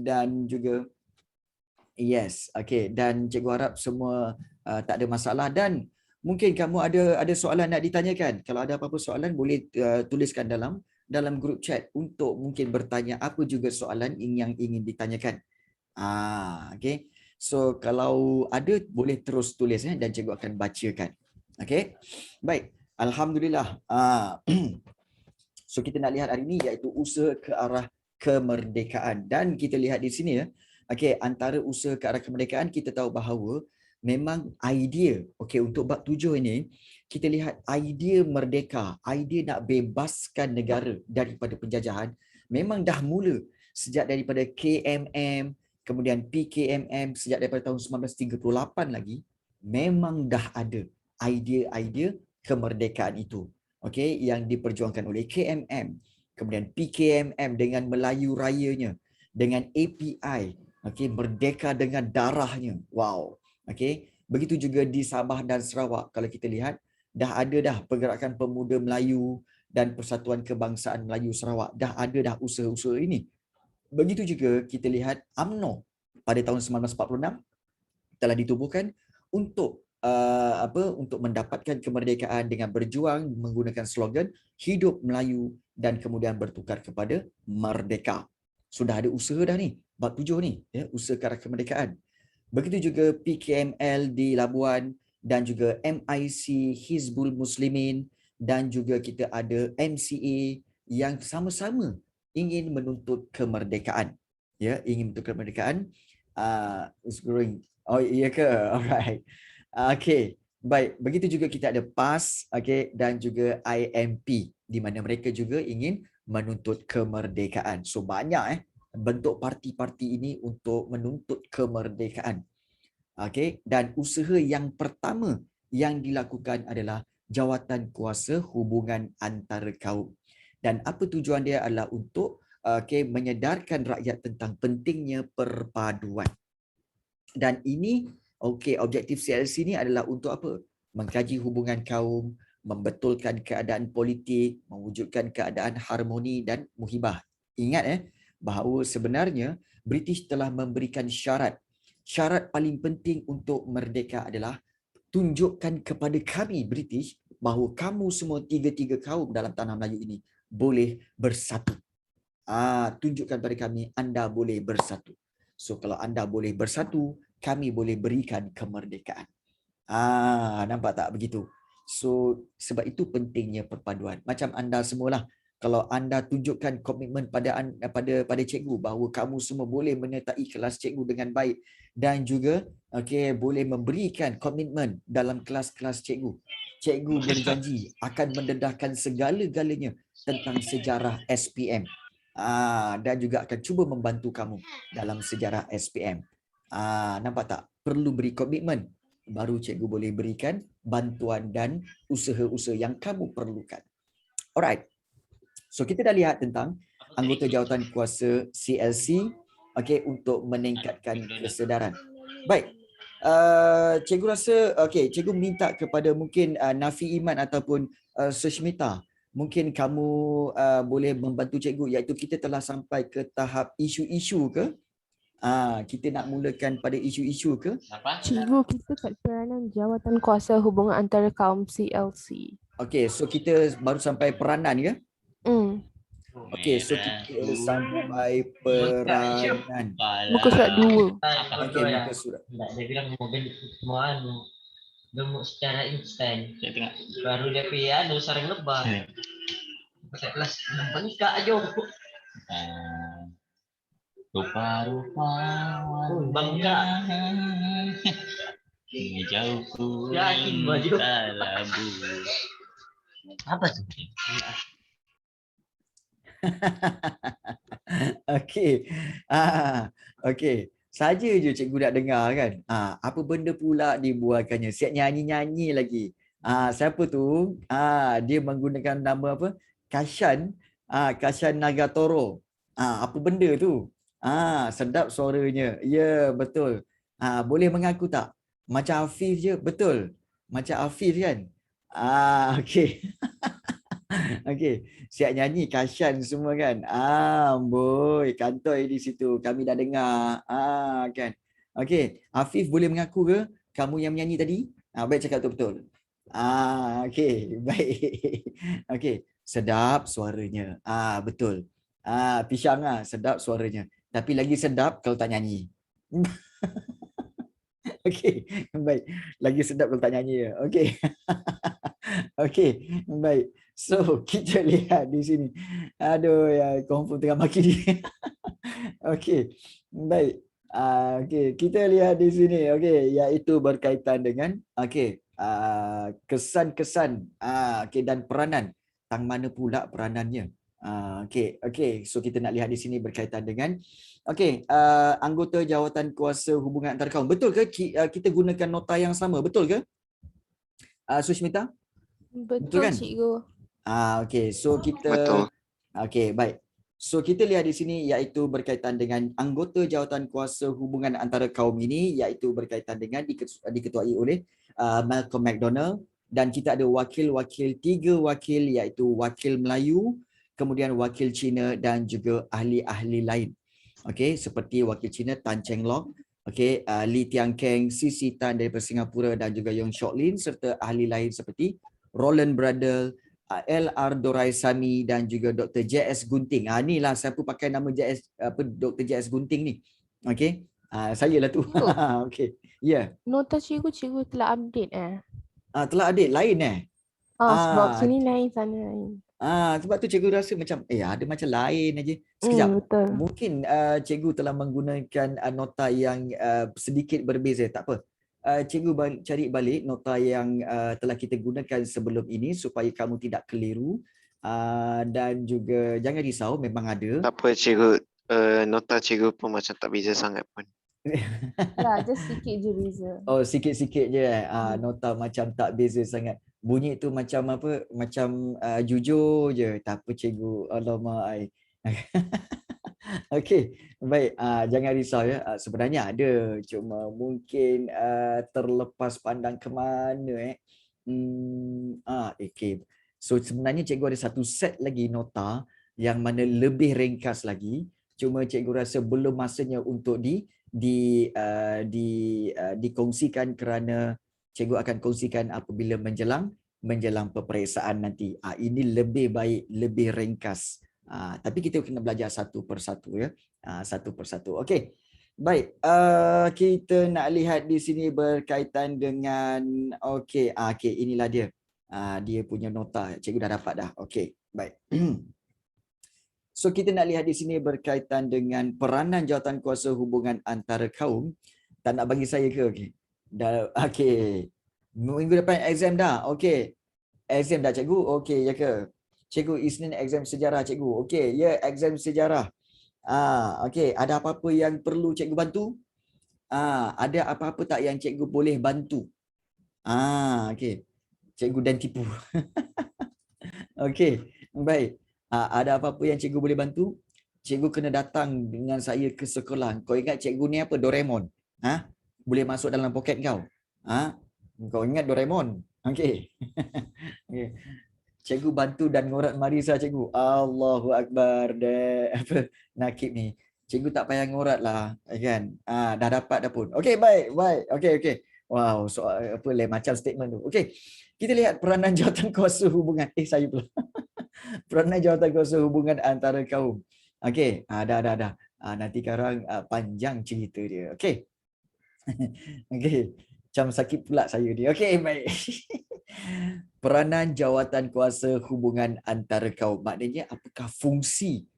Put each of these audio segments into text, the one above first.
dan juga yes, okey, dan cikgu harap semua tak ada masalah, dan mungkin kamu ada soalan nak ditanyakan. Kalau ada apa-apa soalan boleh tuliskan dalam grup chat untuk mungkin bertanya apa juga soalan yang ingin ditanyakan. Okey. So kalau ada boleh terus tulis dan cikgu akan bacakan. Okey. Baik. Alhamdulillah. So kita nak lihat hari ini iaitu usaha ke arah kemerdekaan, dan kita lihat di sini okey, antara usaha ke arah kemerdekaan kita tahu bahawa memang idea untuk bab 7 ini kita lihat idea merdeka, idea nak bebaskan negara daripada penjajahan memang dah mula sejak daripada KMM, kemudian PKMM, sejak daripada tahun 1938 lagi memang dah ada idea-idea kemerdekaan itu. Okey, yang diperjuangkan oleh KMM, kemudian PKMM dengan Melayu Rayanya, dengan API, okey, merdeka dengan darahnya. Wow. Okey, begitu juga di Sabah dan Sarawak. Kalau kita lihat dah ada pergerakan pemuda Melayu dan Persatuan Kebangsaan Melayu Sarawak, dah ada usaha-usaha ini. Begitu juga kita lihat UMNO pada tahun 1946 telah ditubuhkan untuk untuk mendapatkan kemerdekaan dengan berjuang menggunakan slogan Hidup Melayu dan kemudian bertukar kepada Merdeka. Sudah ada usaha dah ni, bab 7 ni, usaha ke arah kemerdekaan. Begitu juga PKML di Labuan dan juga MIC Hizbul Muslimin, dan juga kita ada MCA yang sama-sama ingin menuntut kemerdekaan. Ingin menuntut kemerdekaan. It's growing. Oh, iya ke? Alright. Okey. Baik, begitu juga kita ada PAS, dan juga IMP di mana mereka juga ingin menuntut kemerdekaan. So banyak bentuk parti-parti ini untuk menuntut kemerdekaan. Dan usaha yang pertama yang dilakukan adalah jawatan kuasa hubungan antara kaum. Dan apa tujuan dia adalah untuk menyedarkan rakyat tentang pentingnya perpaduan. Dan ini objektif CLC ni adalah untuk apa? Mengkaji hubungan kaum, membetulkan keadaan politik, mewujudkan keadaan harmoni dan muhibah. Ingat bahawa sebenarnya British telah memberikan syarat. Syarat paling penting untuk merdeka adalah tunjukkan kepada kami British bahawa kamu semua tiga-tiga kaum dalam tanah Melayu ini boleh bersatu. Tunjukkan pada kami anda boleh bersatu. So kalau anda boleh bersatu, kami boleh berikan kemerdekaan. Nampak tak begitu? So sebab itu pentingnya perpaduan. Macam anda semualah, kalau anda tunjukkan komitmen pada cikgu bahawa kamu semua boleh menyertai kelas cikgu dengan baik dan juga boleh memberikan komitmen dalam kelas-kelas cikgu. Cikgu berjanji akan mendedahkan segala-galanya tentang sejarah SPM. Dan juga akan cuba membantu kamu dalam sejarah SPM. Nampak tak? Perlu beri komitmen baru cikgu boleh berikan bantuan dan usaha-usaha yang kamu perlukan. Alright. So kita dah lihat tentang anggota jawatan kuasa CLC untuk meningkatkan kesedaran. Baik. Cikgu rasa cikgu minta kepada mungkin Nafi Iman ataupun Sushmita, mungkin kamu boleh membantu cikgu, iaitu kita telah sampai ke tahap isu-isu ke? Kita nak mulakan pada isu-isu ke? Cikgu, kita kat peranan jawatan kuasa hubungan antara kaum CLC. So kita baru sampai peranan ke? So kita sampai peranan. Muka surat 2. Muka surat. Dia bilang mau gemuk secara instan. Baru dia pergi sarang lebah. Pasal kelas 6 nikah aja. Rupa-rupa bangga. Jauh ku yakin baju. Apa tu? Saja je cikgu nak dengar kan. Apa benda pula dibuatkannya? Siap nyanyi-nyanyi lagi. Siapa tu? Dia menggunakan nama apa? Kashan Nagatoro. Apa benda tu? Sedap suaranya. Ya, betul. Boleh mengaku tak? Macam Hafiz je, betul. Macam Hafiz kan? Okey. Okey, siap nyanyi Kashan semua kan. Amboi, kantoi di situ. Kami dah dengar. Kan. Okey, Afif boleh mengaku ke kamu yang menyanyi tadi? Baik cakap betul-betul. Okey, baik. Okey, sedap suaranya. Betul. Pisang sedap suaranya. Tapi lagi sedap kalau tak nyanyi. Okey, baik. Lagi sedap kalau tak nyanyi ya. Okey. Okey, baik. So, kita lihat di sini. Aduh, ya, confirm tengah maki dia. Okey, baik. Okey, kita lihat di sini. Okey, iaitu berkaitan dengan kesan-kesan okey dan peranan. Tang mana pula peranannya? Okey. So kita nak lihat di sini berkaitan dengan anggota jawatan kuasa hubungan antarakaum. Betul ke kita gunakan nota yang sama? Betul ke? Sushmita? Betul Betul kan? cikgu. Okey. So kita Betul. okey, baik. So kita lihat di sini iaitu berkaitan dengan anggota jawatan kuasa hubungan antara kaum ini iaitu berkaitan dengan diketuai oleh Malcolm McDonald dan kita ada wakil-wakil, 3 wakil iaitu wakil Melayu, kemudian wakil Cina dan juga ahli-ahli lain. Okey, seperti wakil Cina Tan Cheng Lock, okey, Lee Tiang Keng, Sisi Tan daripada Singapura dan juga Yong Shock Lin serta ahli lain seperti Roland Bradel, LR Doraisamy dan juga Dr. JS Gunting. Inilah siapa pakai nama Dr. JS Gunting ni. Okey. Saya lah tu. Okey. Ya. Nota cikgu telah update Telah update lain sebab sini lain sana lain. Sebab tu cikgu rasa macam ada macam lain aja. Sekejap. Betul. Mungkin cikgu telah menggunakan nota yang sedikit berbeza. Tak apa. Cikgu cari balik nota yang telah kita gunakan sebelum ini supaya kamu tidak keliru dan juga jangan risau, memang ada. Tak apa cikgu, nota cikgu pun macam tak beza sangat pun. Ya, just sikit je beza. Oh, sikit-sikit je nota macam tak beza sangat. Bunyi tu macam apa? Macam jujur je. Tak apa cikgu. Alamak. Okey, baik. Jangan risau ya. Sebenarnya ada, cuma mungkin terlepas pandang ke mana okey. So sebenarnya cikgu ada satu set lagi nota yang mana lebih ringkas lagi. Cuma cikgu rasa belum masanya untuk dikongsikan kerana cikgu akan kongsikan apabila menjelang peperiksaan nanti. Ini lebih baik, lebih ringkas. Tapi kita kena belajar satu persatu ya. Satu persatu. Okey. Baik, kita nak lihat di sini berkaitan dengan okey, inilah dia. Dia punya nota. Cikgu dah dapat dah. Okey, baik. So kita nak lihat di sini berkaitan dengan peranan jawatan kuasa hubungan antara kaum. Tak nak bagi saya ke? Okey. Dah okey. Minggu depan exam dah. Okey. Exam dah cikgu. Okey ya ke? Cikgu Isnin exam sejarah cikgu. Okey, ya exam sejarah. Okey, ada apa-apa yang perlu cikgu bantu? Ada apa-apa tak yang cikgu boleh bantu? Okey. Cikgu dan tipu. Okey, baik. Ada apa-apa yang cikgu boleh bantu? Cikgu kena datang dengan saya ke sekolah. Kau ingat cikgu ni apa? Doraemon. Boleh masuk dalam poket kau. Kau ingat Doraemon? Okey. Okey. Cikgu bantu dan ngorat Marisa cikgu. Allahu Akbar. Nakib ni. Cikgu tak payah ngorat lah. Kan? Dah dapat dah pun. Okey, baik. Okey. Wow, soal apa macam statement tu. Okey. Kita lihat peranan jawatan kuasa hubungan. Saya pula. Peranan jawatan kuasa hubungan antara kaum. Okey. Dah. Nanti sekarang panjang cerita dia. Okey. Okey. Macam sakit pula saya ni. Okey, baik. Peranan jawatan kuasa hubungan antara kaum. Maknanya apakah fungsi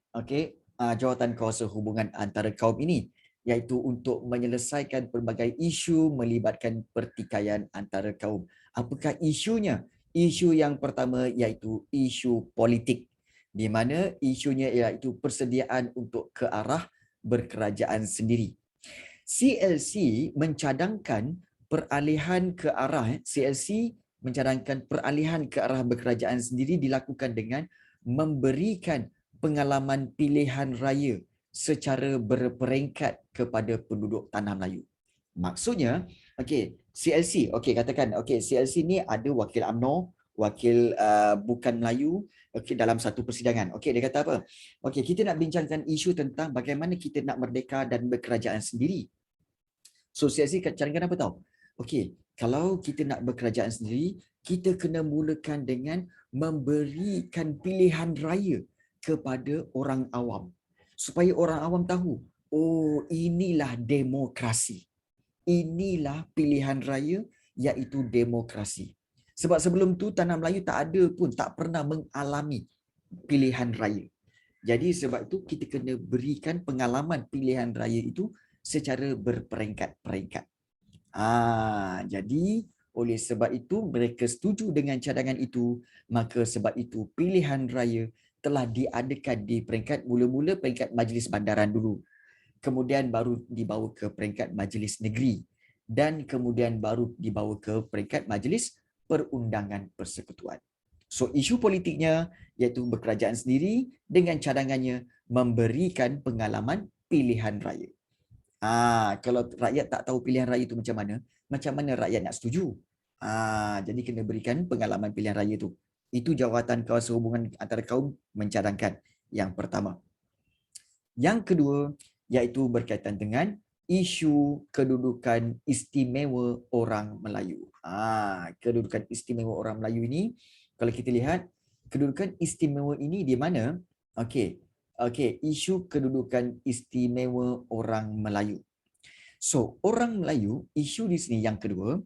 jawatan kuasa hubungan antara kaum ini? Iaitu untuk menyelesaikan pelbagai isu melibatkan pertikaian antara kaum. Apakah isunya? Isu yang pertama iaitu isu politik. Di mana isunya iaitu persediaan untuk ke arah berkerajaan sendiri. CLC mencadangkan peralihan ke arah berkerajaan sendiri dilakukan dengan memberikan pengalaman pilihan raya secara berperingkat kepada penduduk tanah Melayu. Maksudnya, CLC, katakan CLC ni ada wakil UMNO, wakil bukan Melayu Okey, dalam satu persidangan. Okey, dia kata apa? Okey, kita nak bincangkan isu tentang bagaimana kita nak merdeka dan berkerajaan sendiri. So CLC cadangkan apa tahu? Okey, kalau kita nak berkerajaan sendiri, kita kena mulakan dengan memberikan pilihan raya kepada orang awam. Supaya orang awam tahu, oh inilah demokrasi. Inilah pilihan raya iaitu demokrasi. Sebab sebelum tu tanah Melayu tak ada pun, tak pernah mengalami pilihan raya. Jadi sebab itu kita kena berikan pengalaman pilihan raya itu secara berperingkat-peringkat. Jadi oleh sebab itu mereka setuju dengan cadangan itu, maka sebab itu pilihan raya telah diadakan di peringkat mula-mula peringkat Majlis Bandaran dulu. Kemudian baru dibawa ke peringkat Majlis Negeri dan kemudian baru dibawa ke peringkat Majlis Perundangan Persekutuan. So isu politiknya iaitu berkerajaan sendiri dengan cadangannya memberikan pengalaman pilihan raya. Kalau rakyat tak tahu pilihan raya itu macam mana rakyat nak setuju? Jadi kena berikan pengalaman pilihan raya itu. Itu jawatan Kawasan Hubungan Antara Kaum mencadangkan yang pertama. Yang kedua iaitu berkaitan dengan isu kedudukan istimewa orang Melayu. Kedudukan istimewa orang Melayu ini, kalau kita lihat, kedudukan istimewa ini di mana? Okey, isu kedudukan istimewa orang Melayu. So, orang Melayu, isu di sini yang kedua,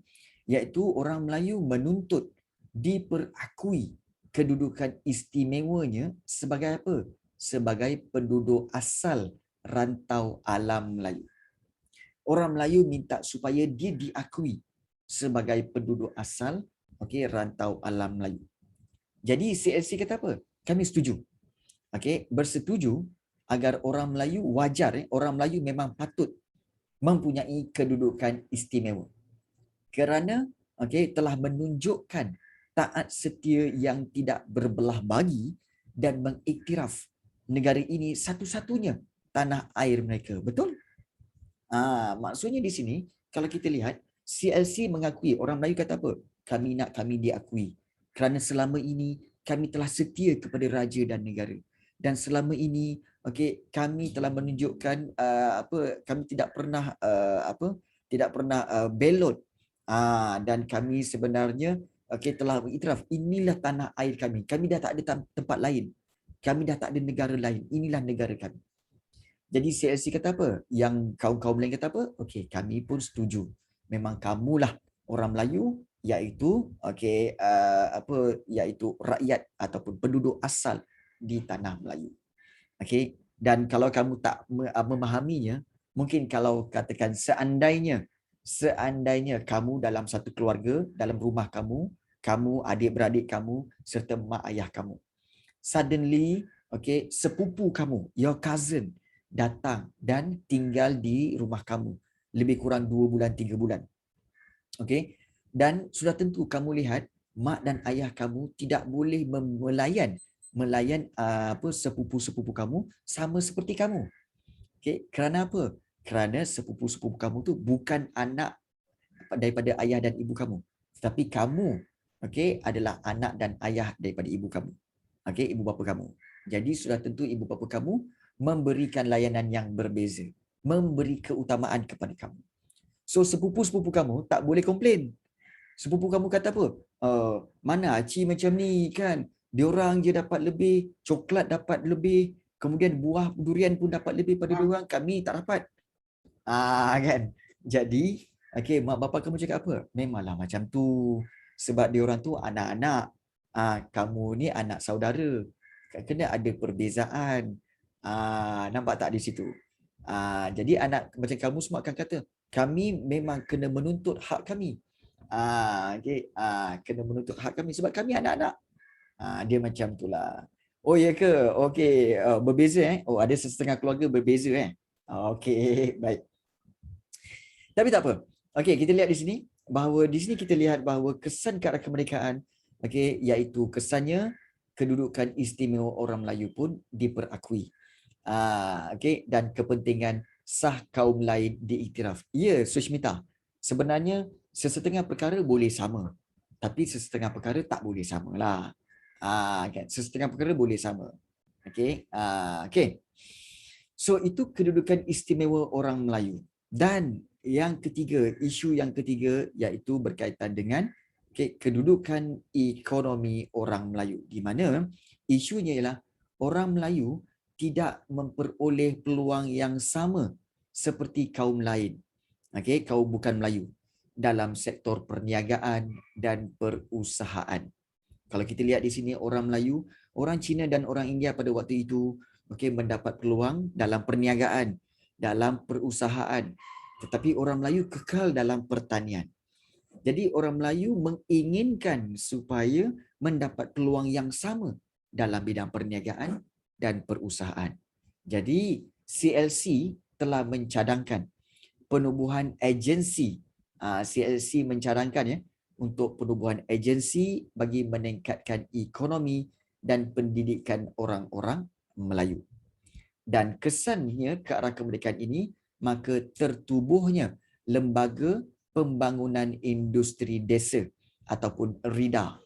iaitu orang Melayu menuntut diperakui kedudukan istimewanya sebagai apa? Sebagai penduduk asal rantau alam Melayu. Orang Melayu minta supaya dia diakui sebagai penduduk asal rantau alam Melayu. Jadi CLC kata apa? Kami setuju. Bersetuju agar orang Melayu wajar, orang Melayu memang patut mempunyai kedudukan istimewa. Kerana telah menunjukkan taat setia yang tidak berbelah bagi dan mengiktiraf negara ini satu-satunya tanah air mereka. Betul? Maksudnya di sini kalau kita lihat CLC mengakui, orang Melayu kata apa? Kami diakui. Kerana selama ini kami telah setia kepada raja dan negara. Dan selama ini kami telah menunjukkan kami tidak pernah belot. Dan kami sebenarnya telah mengiktiraf inilah tanah air kami. Kami dah tak ada tempat lain. Kami dah tak ada negara lain. Inilah negara kami. Jadi CLC kata apa? Yang kaum-kaum lain kata apa? Kami pun setuju. Memang kamulah orang Melayu iaitu iaitu rakyat ataupun penduduk asal di tanah Melayu. Dan kalau kamu tak memahaminya, mungkin kalau katakan seandainya kamu dalam satu keluarga, dalam rumah kamu, adik-beradik kamu serta mak ayah kamu. Suddenly, sepupu kamu, your cousin datang dan tinggal di rumah kamu lebih kurang 2 bulan, 3 bulan. Dan sudah tentu kamu lihat mak dan ayah kamu tidak boleh melayan sepupu-sepupu kamu sama seperti kamu. Kerana apa? Kerana sepupu-sepupu kamu tu bukan anak daripada ayah dan ibu kamu, tetapi kamu adalah anak dan ayah daripada ibu kamu. Ibu bapa kamu. Jadi sudah tentu ibu bapa kamu memberikan layanan yang berbeza, memberi keutamaan kepada kamu. So sepupu-sepupu kamu tak boleh komplain. Sepupu kamu kata apa? Mana Aci macam ni kan? Diorang je dapat lebih, coklat dapat lebih, kemudian buah durian pun dapat lebih pada diorang, kami tak dapat. Kan? Jadi, mak bapak kamu cakap apa? Memanglah macam tu. Sebab diorang tu anak-anak. Kamu ni anak saudara. Kena ada perbezaan. Nampak tak di situ? Jadi anak macam kamu semua akan kata, kami memang kena menuntut hak kami. Kena menuntut hak kami sebab kami anak-anak. Dia macam itulah. Oh ya ke? Okey, berbeza Oh, ada setengah keluarga berbeza Okey, baik. Tapi tak apa. Kita lihat di sini bahawa di sini kita lihat bahawa kesan ke arah kemerdekaan iaitu kesannya kedudukan istimewa orang Melayu pun diperakui. Dan kepentingan sah kaum lain diiktiraf. Ya, Sushmita. Sebenarnya sesetengah perkara boleh sama. Tapi sesetengah perkara tak boleh samalah. Kan sesetengah perkara boleh sama. Okey. Okey. So itu kedudukan istimewa orang Melayu. Dan yang ketiga, isu yang ketiga iaitu berkaitan dengan kedudukan ekonomi orang Melayu, di mana isunya ialah orang Melayu tidak memperoleh peluang yang sama seperti kaum lain, kaum bukan Melayu, dalam sektor perniagaan dan perusahaan. Kalau kita lihat di sini, orang Melayu, orang Cina dan orang India pada waktu itu mendapat peluang dalam perniagaan, dalam perusahaan, tetapi orang Melayu kekal dalam pertanian. Jadi orang Melayu menginginkan supaya mendapat peluang yang sama dalam bidang perniagaan dan perusahaan. Jadi CLC telah mencadangkan penubuhan agensi. CLC mencadangkan untuk penubuhan agensi bagi meningkatkan ekonomi dan pendidikan orang-orang Melayu. Dan kesannya ke arah kemerdekaan ini, maka tertubuhnya Lembaga Pembangunan Industri Desa ataupun RIDA.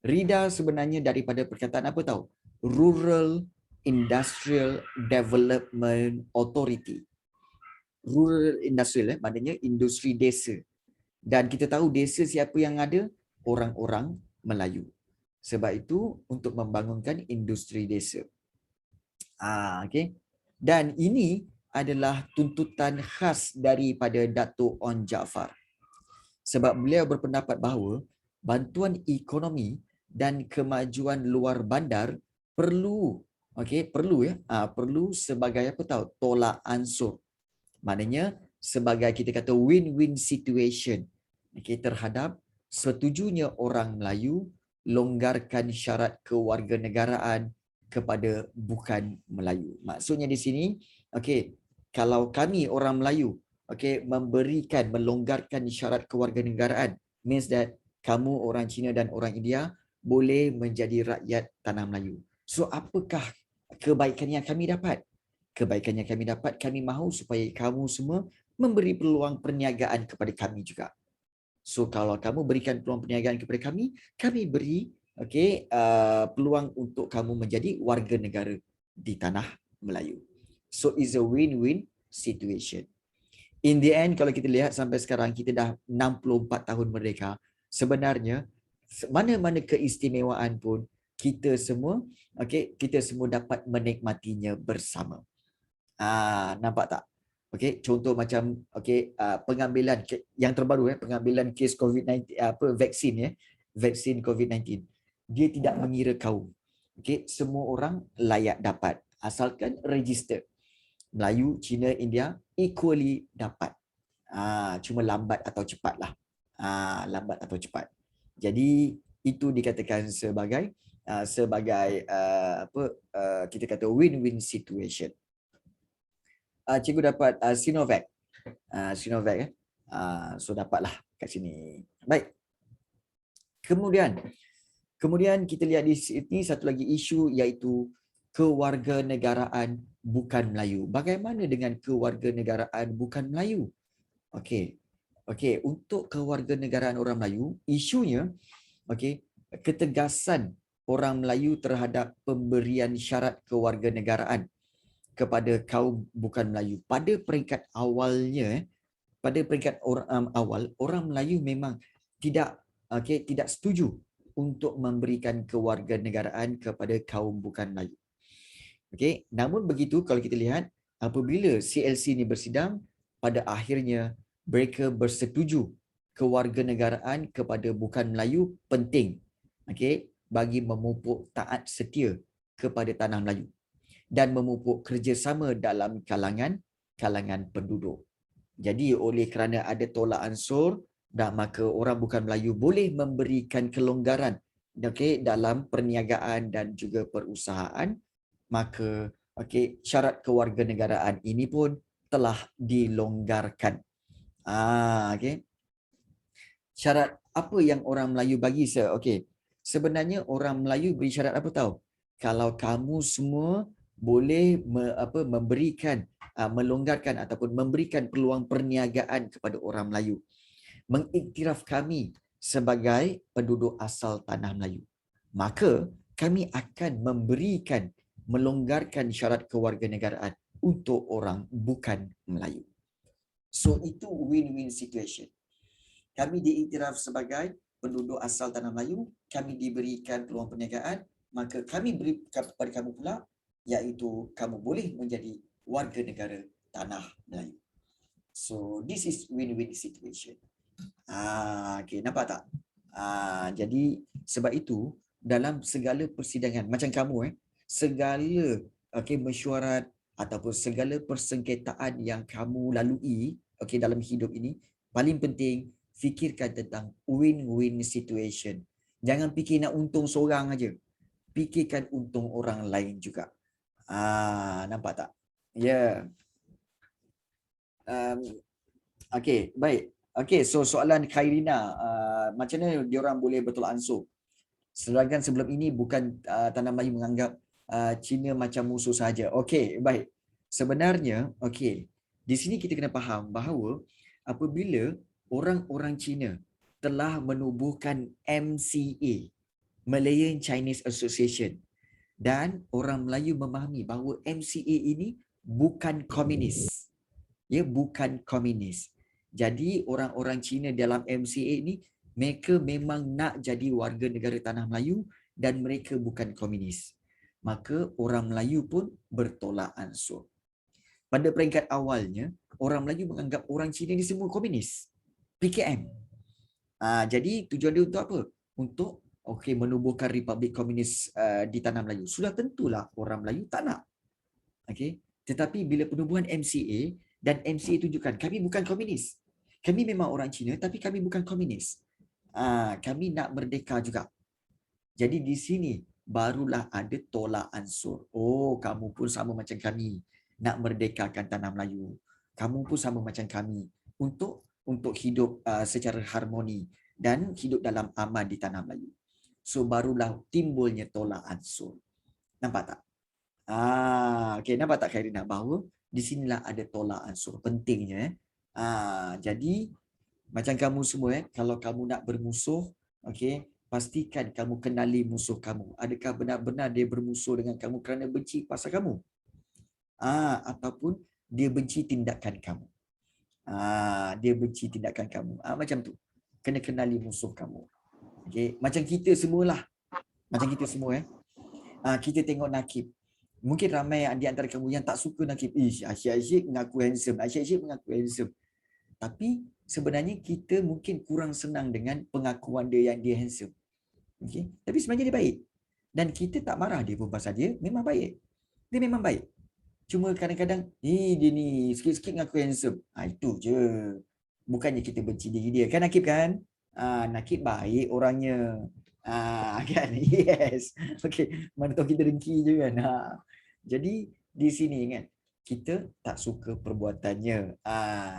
RIDA sebenarnya daripada perkataan apa tahu? Rural Industrial Development Authority. Rural Industrial maknanya industri desa. Dan kita tahu desa siapa yang ada? Orang-orang Melayu. Sebab itu untuk membangunkan industri desa. Okay. Dan ini adalah tuntutan khas daripada Dato' Onn Jaafar. Sebab beliau berpendapat bahawa bantuan ekonomi dan kemajuan luar bandar perlu perlu sebagai apa tahu? Tolak ansur. Maknanya sebagai kita kata win-win situation terhadap setujunya orang Melayu longgarkan syarat kewarganegaraan kepada bukan Melayu. Maksudnya di sini, kalau kami orang Melayu melonggarkan syarat kewarganegaraan, means that kamu orang Cina dan orang India boleh menjadi rakyat tanah Melayu. So apakah kebaikan yang kami dapat? Kebaikan yang kami dapat, kami mahu supaya kamu semua memberi peluang perniagaan kepada kami juga. So kalau kamu berikan peluang perniagaan kepada kami beri peluang untuk kamu menjadi warga negara di tanah Melayu. So it's a win-win situation. In the end, kalau kita lihat sampai sekarang kita dah 64 tahun merdeka, sebenarnya mana-mana keistimewaan pun kita semua dapat menikmatinya bersama. Nampak tak? Contoh macam pengambilan yang terbaru pengambilan kes COVID-19 vaksin COVID-19. Dia tidak mengira kaum. Semua orang layak dapat asalkan register. Melayu, Cina, India equally dapat. Cuma lambat atau cepatlah. Lambat atau cepat. Jadi itu dikatakan sebagai kita kata win-win situation. Cikgu dapat Sinovac. Sinovac so dapatlah kat sini. Baik. Kemudian kita lihat di sini satu lagi isu iaitu kewarganegaraan bukan Melayu. Bagaimana dengan kewarganegaraan bukan Melayu? Untuk kewarganegaraan orang Melayu, isunya ketegasan orang Melayu terhadap pemberian syarat kewarganegaraan kepada kaum bukan Melayu. Pada peringkat awalnya, orang Melayu memang tidak setuju untuk memberikan kewarganegaraan kepada kaum bukan Melayu. Namun begitu kalau kita lihat apabila CLC ini bersidang, pada akhirnya mereka bersetuju kewarganegaraan kepada bukan Melayu penting bagi memupuk taat setia kepada tanah Melayu dan memupuk kerjasama dalam kalangan penduduk. Jadi oleh kerana ada tolak ansur, dan maka orang bukan Melayu boleh memberikan kelonggaran dalam perniagaan dan juga perusahaan, maka syarat kewarganegaraan ini pun telah dilonggarkan. Syarat apa yang orang Melayu bagi sebenarnya orang Melayu beri syarat apa tahu? Kalau kamu semua boleh melonggarkan ataupun memberikan peluang perniagaan kepada orang Melayu, mengiktiraf kami sebagai penduduk asal tanah Melayu, maka kami akan melonggarkan syarat kewarganegaraan untuk orang bukan Melayu. So itu win-win situation. Kami diiktiraf sebagai penduduk asal tanah Melayu, kami diberikan peluang perniagaan, maka kami beri kepada kamu pula, iaitu kamu boleh menjadi warga negara tanah Melayu. So this is win-win situation. Okay, nampak tak? Jadi sebab itu dalam segala persidangan macam kamu segala mesyuarat ataupun segala persengketaan yang kamu lalui dalam hidup ini, paling penting fikirkan tentang win-win situation. Jangan fikir nak untung seorang aja. Fikirkan untung orang lain juga. Nampak tak? Ya. Okey, baik. Okey, so soalan Khairina, macam mana diorang boleh betul ansur? Sedangkan sebelum ini bukan Tanah Melayu menganggap Cina macam musuh saja. Okey, baik. Sebenarnya, di sini kita kena faham bahawa apabila orang-orang Cina telah menubuhkan MCA, Malayan Chinese Association, dan orang Melayu memahami bahawa MCA ini bukan komunis. Ya, bukan komunis. Jadi orang-orang Cina dalam MCA ini, mereka memang nak jadi warga negara Tanah Melayu dan mereka bukan komunis. Maka orang Melayu pun bertolak ansur. Pada peringkat awalnya, orang Melayu menganggap orang Cina ni semua komunis. PKM. Jadi tujuan dia untuk apa? Untuk menubuhkan Republik Komunis di Tanah Melayu. Sudah tentulah orang Melayu tak nak. Tetapi bila penubuhan MCA, dan MCA tunjukkan kami bukan komunis. Kami memang orang Cina tapi kami bukan komunis. Kami nak merdeka juga. Jadi di sini barulah ada tolak ansur. Oh, kamu pun sama macam kami nak merdekakan Tanah Melayu. Kamu pun sama macam kami untuk hidup secara harmoni dan hidup dalam aman di Tanah Melayu. So barulah timbulnya tolak ansur. Nampak tak? Nampak tak Khairina bahawa di sinilah ada tolak ansur pentingnya. Jadi macam kamu semua kalau kamu nak bermusuh, pastikan kamu kenali musuh kamu. Adakah benar-benar dia bermusuh dengan kamu kerana benci pasal kamu? Ataupun dia benci tindakan kamu. Dia benci tindakan kamu. Macam tu. Kena kenali musuh kamu. Macam kita semualah. Macam kita semua kita tengok Nakib. Mungkin ramai di antara kamu yang tak suka Nakib. Asyik-asyik mengaku handsome. Asyik-asyik mengaku handsome. Tapi sebenarnya kita mungkin kurang senang dengan pengakuan dia yang dia handsome. Tapi sebenarnya dia baik. Dan kita tak marah dia pun pasal dia memang baik. Dia memang baik. Cuma kadang-kadang, dia ni sikit-sikit mengaku handsome. Itu je. Bukannya kita benci diri dia. Kan Nakib kan? Nakib baik orangnya. Kan? Yes. Mana tahu kita dengki je kan? Jadi di sini kan, kita tak suka perbuatannya.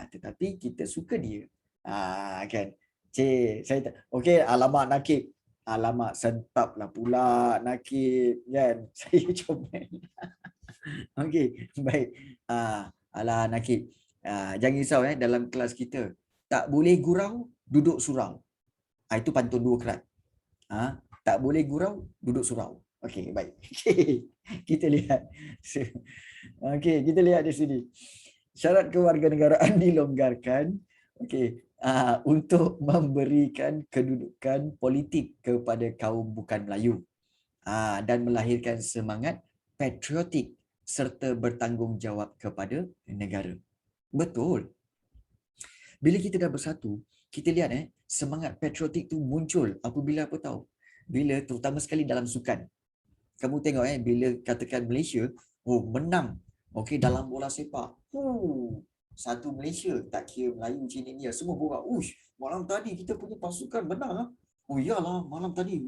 Tetapi kita suka dia. Kan? Saya tak. Alamak Nakib. Alamak sentap lah pula Nakib. Kan? Saya comel. Baik. Alah Nakib. Jangan risau dalam kelas kita. Tak boleh gurau, duduk surau. Itu pantun 2 kerat. Tak boleh gurau, duduk surau. Baik. Kita lihat. Kita lihat di sini. Syarat kewarganegaraan dilonggarkan untuk memberikan kedudukan politik kepada kaum bukan Melayu dan melahirkan semangat patriotik serta bertanggungjawab kepada negara. Betul. Bila kita dah bersatu, kita lihat semangat patriotik tu muncul apabila apa tahu? Bila terutama sekali dalam sukan. Kamu tengok bila katakan Malaysia menang dalam bola sepak. Satu Malaysia, tak kira Melayu, Cina, India, semua borak. Malam tadi kita punya pasukan menang. Iyalah, malam tadi.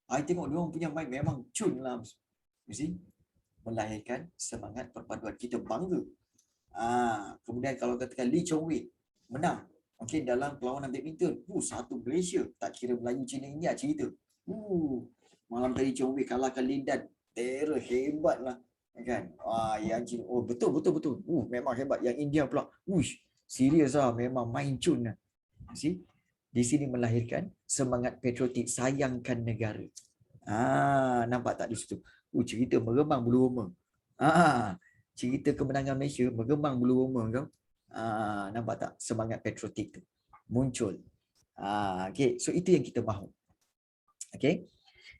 I tengok dia orang punya main memang cun lah. You see? Melahirkan semangat perpaduan. Kita bangga. Kemudian kalau katakan Lee Chong Wei menang dalam perlawanan badminton. Satu Malaysia, tak kira Melayu, Cina, India cerita. Malam tadi Chong Wei kalahkan Lindan. Terror hebat lah. Kan? Yang Cina, betul. Memang hebat. Yang India pula, serius lah. Memang main cun lah. See? Di sini melahirkan semangat patriotik, sayangkan negara. Nampak tak di situ? Cerita meremang bulu roma. Cerita kemenangan Malaysia meremang bulu roma kau. Nampak tak semangat patriotik tu muncul. Okay, so itu yang kita mahu. Okay,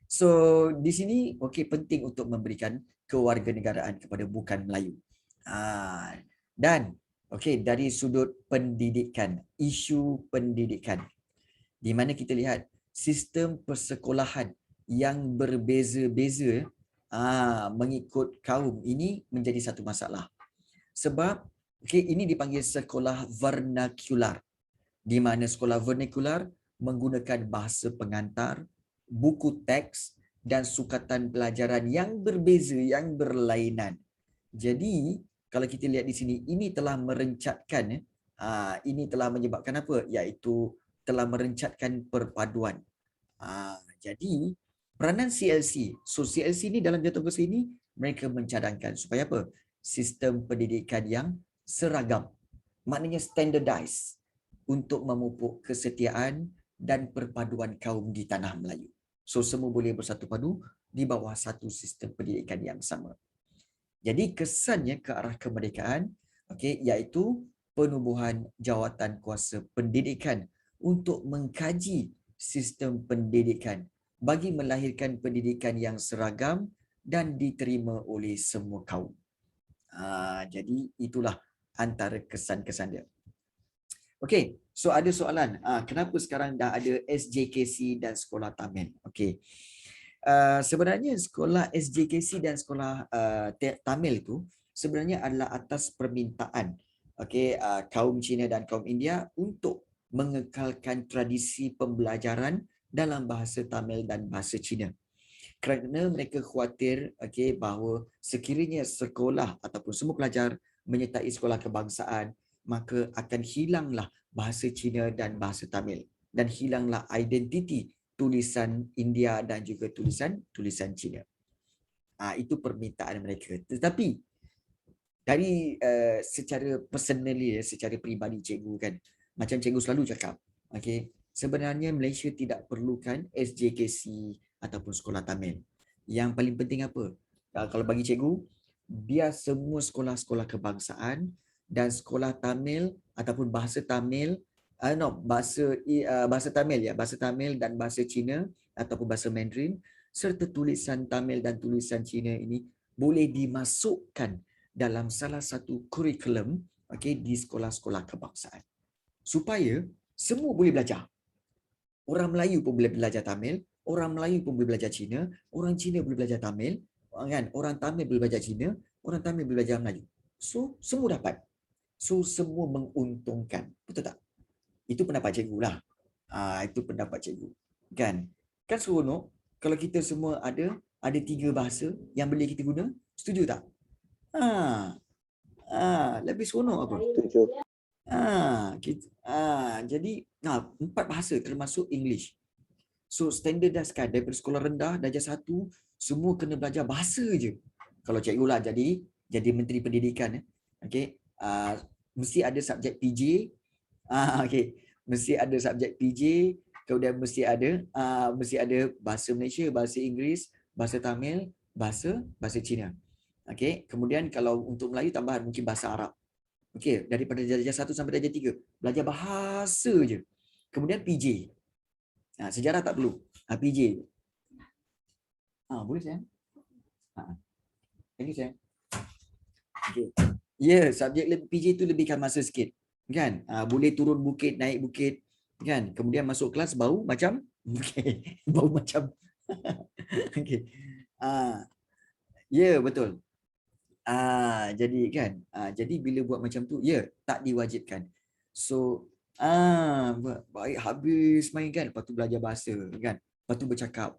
so di sini penting untuk memberikan kewarganegaraan kepada bukan Melayu. Dan dari sudut pendidikan, isu pendidikan, di mana kita lihat sistem persekolahan yang berbeza-beza mengikut kaum ini menjadi satu masalah. Sebab ini dipanggil sekolah vernakular, di mana sekolah vernakular menggunakan bahasa pengantar, buku teks dan sukatan pelajaran yang berbeza, yang berlainan. Jadi kalau kita lihat di sini, ini telah merencatkan, ini telah menyebabkan apa? Iaitu telah merencatkan perpaduan. Jadi peranan CLC. So CLC ni dalam jatuh kuasa ini mereka mencadangkan supaya apa? Sistem pendidikan yang seragam. Maknanya standardized untuk memupuk kesetiaan dan perpaduan kaum di tanah Melayu. So semua boleh bersatu padu di bawah satu sistem pendidikan yang sama. Jadi kesannya ke arah kemerdekaan, iaitu penubuhan jawatan kuasa pendidikan untuk mengkaji sistem pendidikan bagi melahirkan pendidikan yang seragam dan diterima oleh semua kaum. Jadi itulah antara kesan-kesan dia. Okey, so ada soalan, kenapa sekarang dah ada SJKC dan sekolah Tamil? Okey. Sebenarnya sekolah SJKC dan sekolah Tamil tu sebenarnya adalah atas permintaan kaum Cina dan kaum India untuk mengekalkan tradisi pembelajaran dalam bahasa Tamil dan bahasa Cina. Kerana mereka khawatir bahawa sekiranya sekolah ataupun semua pelajar menyertai sekolah kebangsaan, maka akan hilanglah bahasa Cina dan bahasa Tamil dan hilanglah identiti tulisan India dan juga tulisan Cina. Itu permintaan mereka. Tetapi dari secara personally, secara peribadi cikgu kan, macam cikgu selalu cakap, sebenarnya Malaysia tidak perlukan SJKC ataupun sekolah Tamil. Yang paling penting apa? Kalau bagi cikgu, biar semua sekolah-sekolah kebangsaan dan sekolah Tamil ataupun bahasa Tamil, bahasa Tamil bahasa Tamil dan bahasa Cina ataupun bahasa Mandarin serta tulisan Tamil dan tulisan Cina ini boleh dimasukkan dalam salah satu kurikulum di sekolah-sekolah kebangsaan supaya semua boleh belajar. Orang Melayu pun boleh belajar Tamil, orang Melayu pun boleh belajar Cina, orang Cina boleh belajar Tamil, kan? Orang Tamil boleh belajar Cina, orang Tamil boleh belajar Melayu. So semua dapat. So semua menguntungkan. Betul tak? Itu pendapat cikgu lah. Itu pendapat cikgu. Kan seronok kalau kita semua ada 3 bahasa yang boleh kita guna. Setuju tak? Lebih seronok apa? Setuju. Jadi 4 bahasa termasuk English. So standardiskan daripada sekolah rendah darjah 1 semua kena belajar bahasa je. Kalau cikgu lah jadi menteri pendidikan, mesti ada subjek PJ. Mesti ada subjek PJ, kemudian mesti ada bahasa Malaysia, bahasa Inggeris, bahasa Tamil, bahasa Cina. Kemudian kalau untuk Melayu tambahan mungkin bahasa Arab. Daripada darjah 1 sampai darjah 3 belajar bahasa je. Kemudian PJ. Sejarah tak perlu. PJ. Boleh sayang? Thank you sayang. Subjek PJ tu lebihkan masa sikit. Kan? Boleh turun bukit, naik bukit. Kan? Kemudian masuk kelas bau macam bau macam betul. Jadi kan, jadi bila buat macam tu, tak diwajibkan. So, baik habis main kan, lepas tu belajar bahasa kan, lepas tu bercakap.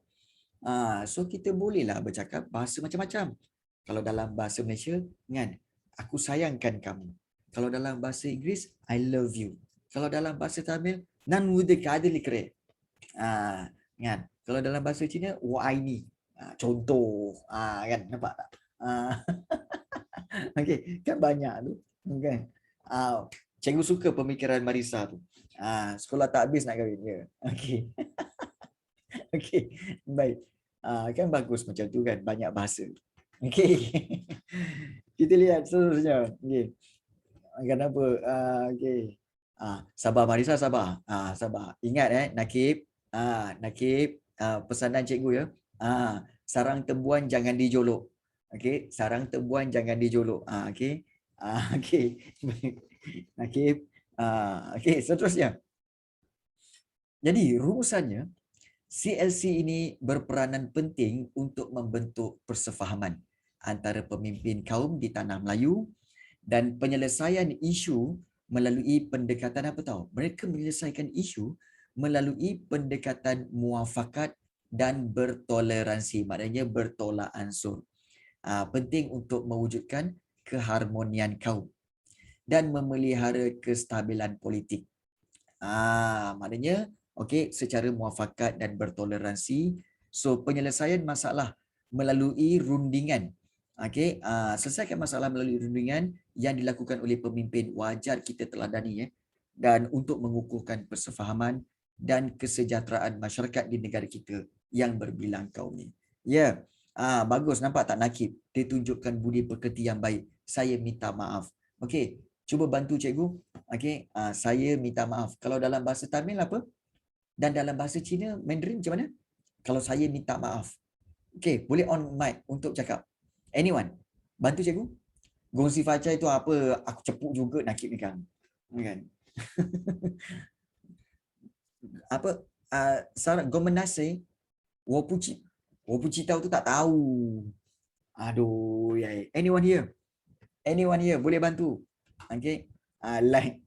So kita bolehlah bercakap bahasa macam-macam. Kalau dalam bahasa Malaysia, kan, aku sayangkan kamu. Kalau dalam bahasa Inggeris, I love you. Kalau dalam bahasa Tamil, nan wudu kadili kre. Kan. Kalau dalam bahasa Cina, wa ini. Contoh, kan, nampak tak? Kan banyak tu, kan. Cikgu suka pemikiran Marisa tu. Sekolah tak habis nak kahwin dia. Baik. Kan bagus macam tu kan, banyak bahasa. Okey. Kita lihat seterusnya. Okey. Kenapa? Okey. Sabar Marisa, sabar. Sabar. Ingat Nakib. Nakib, pesanan cikgu ya. Sarang tembuan jangan dijolok. Okey, sarang tembuan jangan dijolok. Okey. Okey. Nakib. Okey, seterusnya. Jadi rumusannya, CLC ini berperanan penting untuk membentuk persefahaman antara pemimpin kaum di tanah Melayu dan penyelesaian isu melalui pendekatan apa tahu? Mereka menyelesaikan isu melalui pendekatan muafakat dan bertoleransi, maknanya bertolak ansur. Penting untuk mewujudkan keharmonian kaum dan memelihara kestabilan politik. Maknanya okey, secara muafakat dan bertoleransi. So penyelesaian masalah melalui rundingan. Okey, selesaikan masalah melalui rundingan yang dilakukan oleh pemimpin, wajar kita teladani dan untuk mengukuhkan persefahaman dan kesejahteraan masyarakat di negara kita yang berbilang kaum ni. Ya. Bagus, nampak tak Nakib? Dia tunjukkan budi pekerti yang baik. Saya minta maaf. Okey, cuba bantu cikgu. Okey, saya minta maaf. Kalau dalam bahasa Tamil apa? Dan dalam bahasa Cina Mandarin macam mana? Kalau saya minta maaf. Okey, boleh on mic untuk cakap. Anyone? Bantu cikgu. Gongsi faca itu apa? Aku cepuk juga Nakib ni kan. Kan? Apa? Sarang gomenase wopuci. Wopuci tahu tu tak tahu. Aduh, ya. Anyone here? Anyone here boleh bantu? Okey. Like.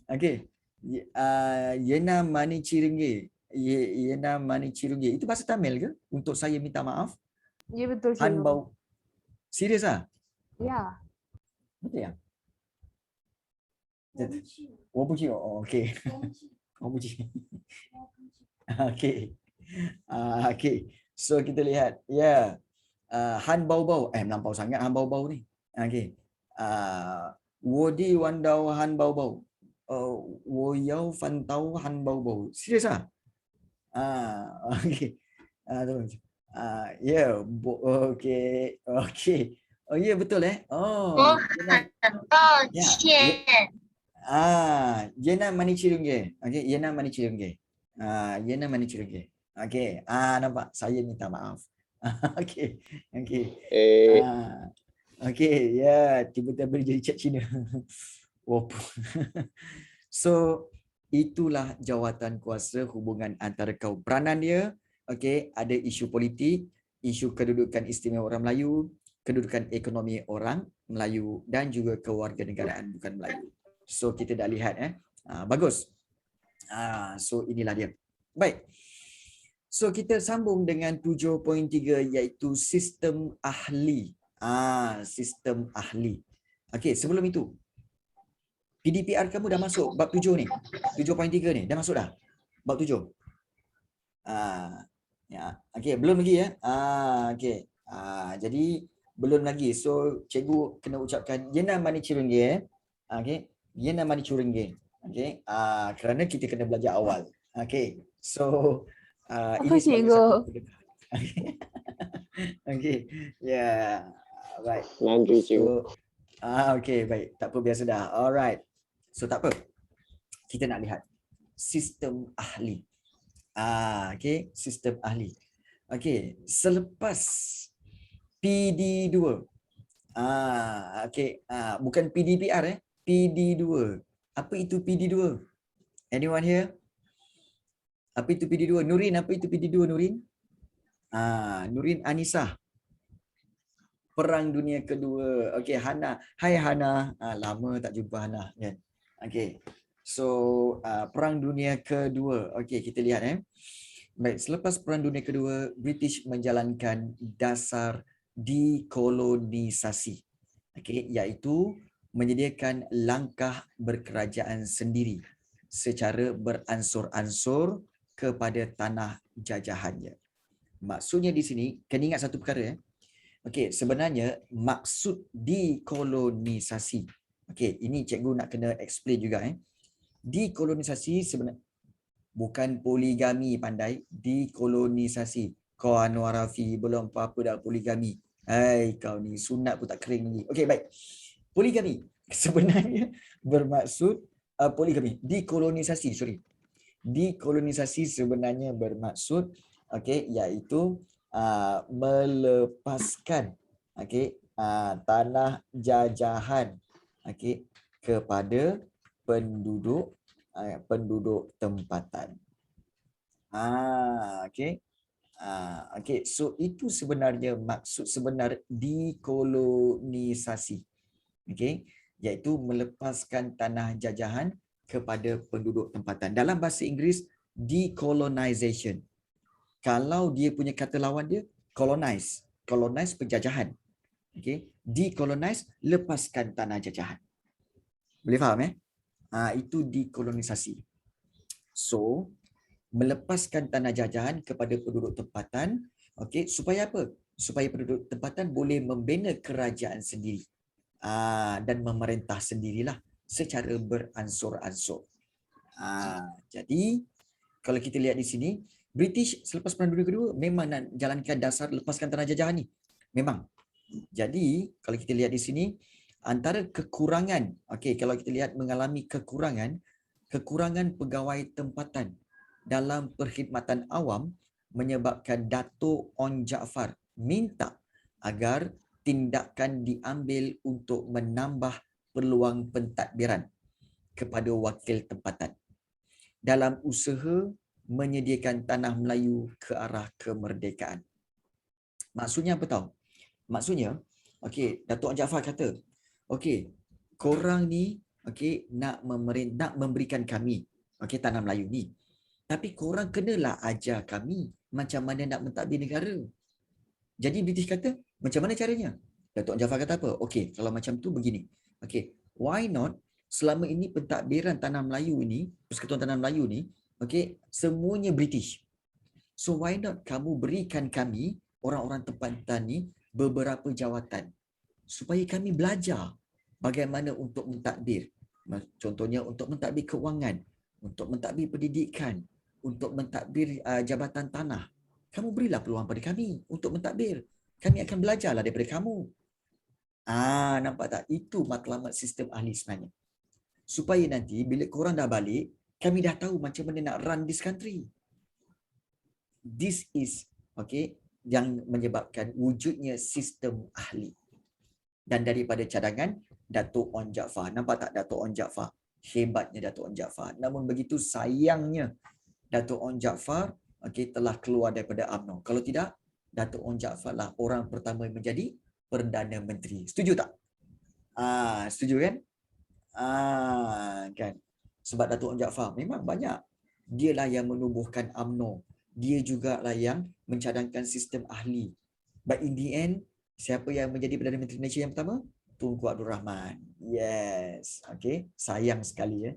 Okey. Yena mani cirengge. Yena mani cirengge. Itu bahasa Tamil ke? Untuk saya minta maaf. Ya betul cikgu. Hanbau. Serius ah? Ya. Betul ya? Wopuci. Oh, okey. Wopuci. Okey. Okey. So kita lihat. Ya. Han bau-bau. Melampau sangat han bau-bau ni. Okey. Wodi wandau han bau-bau. Wo yau fan tau han bau-bau. Serius ah? Okey. Ya, okey. Okey. Oh ya, betul Oh. 我很抱歉。 Yena mani cirengge. Okey, Yena mani cirengge. Yena mani cirengge. Okey. Nampak saya minta maaf. Okey. Okey. Okey, ya, tiba-tiba jadi cak Cina. So, itulah jawatan kuasa hubungan antara kaum. Peranan dia, okey, ada isu politik, isu kedudukan istimewa orang Melayu, kedudukan ekonomi orang Melayu dan juga kewarganegaraan bukan Melayu. So kita dah lihat bagus. So inilah dia. Baik. So kita sambung dengan 7.3 iaitu sistem ahli. Sistem ahli. Okey, sebelum itu PDPR kamu dah masuk bab 7 ni. 7.3 ni dah masuk dah. Bab 7. Ya, okey, belum lagi okey. Jadi belum lagi. So cikgu kena ucapkan Yena mani cirengge. Okey. Yena mani cirengge. Okey. Kerana kita kena belajar awal. Okey. So Apa cikgu? Okey. Ya. Baik. Lanjut cikgu. Okey, baik. Tak apa, biasa dah. Alright. So tak apa. Kita nak lihat sistem ahli. Okey, sistem ahli. Okey, selepas PD2. Okey, bukan PDPR PD2. Apa itu PD2? Anyone here? Apa itu PD2? Nurin, apa itu PD2 Nurin? Nurin Anisah. Perang Dunia Kedua. Okey, Hana. Hai Hana. Lama tak jumpa Hana kan. Okey. So, Perang Dunia Kedua. Okey, kita lihat Baik, selepas Perang Dunia Kedua, British menjalankan dasar dekolonisasi. Okey, iaitu menyediakan langkah berkerajaan sendiri secara beransur-ansur kepada tanah jajahannya. Maksudnya di sini, kena ingat satu perkara Okey, sebenarnya maksud dekolonisasi. Okey, ini cikgu nak kena explain juga Dekolonisasi sebenarnya Bukan poligami pandai, dekolonisasi. Kau Anwar Rafi belum apa-apa dah poligami. Hai kau ni sunat pun tak kering lagi. Okey baik. Poligami sebenarnya bermaksud poligami, dekolonisasi, sorry. Dekolonisasi sebenarnya bermaksud iaitu melepaskan tanah jajahan kepada penduduk tempatan. So itu sebenarnya maksud sebenar dekolonisasi. Iaitu melepaskan tanah jajahan kepada penduduk tempatan. Dalam bahasa Inggeris, decolonization. Kalau dia punya kata lawan dia, colonize. Colonize penjajahan. Decolonize, lepaskan tanah jajahan. Boleh faham itu dekolonisasi. So, melepaskan tanah jajahan kepada penduduk tempatan, supaya apa? Supaya penduduk tempatan boleh membina kerajaan sendiri. Dan memerintah sendirilah secara beransur-ansur. Jadi kalau kita lihat di sini, British selepas Perang Dunia Kedua memang nak jalankan dasar lepaskan tanah jajahan ni. Memang. Jadi kalau kita lihat di sini, antara kekurangan, kalau kita lihat mengalami kekurangan pegawai tempatan dalam perkhidmatan awam menyebabkan Dato' Onn Jaafar minta agar tindakan diambil untuk menambah peluang pentadbiran kepada wakil tempatan dalam usaha menyediakan tanah Melayu ke arah kemerdekaan. Maksudnya apa tahu? Maksudnya, Dato' Onn Jaafar kata, korang ni nak memberikan kami tanah Melayu ni. Tapi korang kenalah ajar kami macam mana nak mentadbir negara. Jadi British kata, macam mana caranya? Dato' Onn Jaafar kata apa? Kalau macam tu begini. Why not selama ini pentadbiran tanah Melayu ini, Persekutuan Tanah Melayu ni, semuanya British. So why not kamu berikan kami, orang-orang tempatan ni, beberapa jawatan supaya kami belajar bagaimana untuk mentadbir. Contohnya untuk mentadbir kewangan, untuk mentadbir pendidikan, untuk mentadbir jabatan tanah. Kamu berilah peluang pada kami untuk mentadbir. Kami akan belajarlah daripada kamu. Nampak tak? Itu matlamat sistem ahli sebenarnya. Supaya nanti bila korang dah balik, kami dah tahu macam mana nak run this country. This is yang menyebabkan wujudnya sistem ahli. Dan daripada cadangan Dato' Onn Jaafar. Nampak tak Dato' Onn Jaafar? Hebatnya Dato' Onn Jaafar. Namun begitu sayangnya Dato' Onn Jaafar telah keluar daripada UMNO. Kalau tidak, Dato' Onn Jaafar lah orang pertama yang menjadi Perdana Menteri. Setuju tak? Setuju kan? Kan? Sebab Dato' Onn Jaafar memang banyak. Dialah yang menubuhkan UMNO. Dia jugalah yang mencadangkan sistem ahli. But in the end, siapa yang menjadi Perdana Menteri Malaysia yang pertama? Tunku Abdul Rahman. Yes. Sayang sekali ya.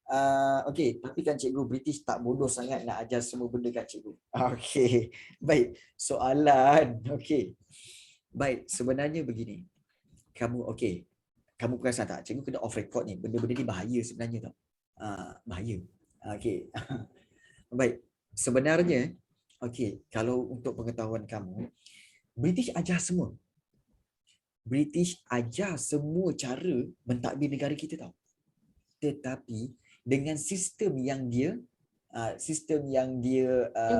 Tapi kan cikgu British tak bodoh sangat nak ajar semua benda kat cikgu. Baik. Soalan. Baik, sebenarnya begini. Kamu perasan tak? Cikgu kena off record ni. Benda-benda ni bahaya sebenarnya tau. Bahaya. Baik. Sebenarnya, kalau untuk pengetahuan kamu, British ajar semua. British ajar semua cara mentadbir negara kita tau. Tetapi dengan sistem yang dia Cikgu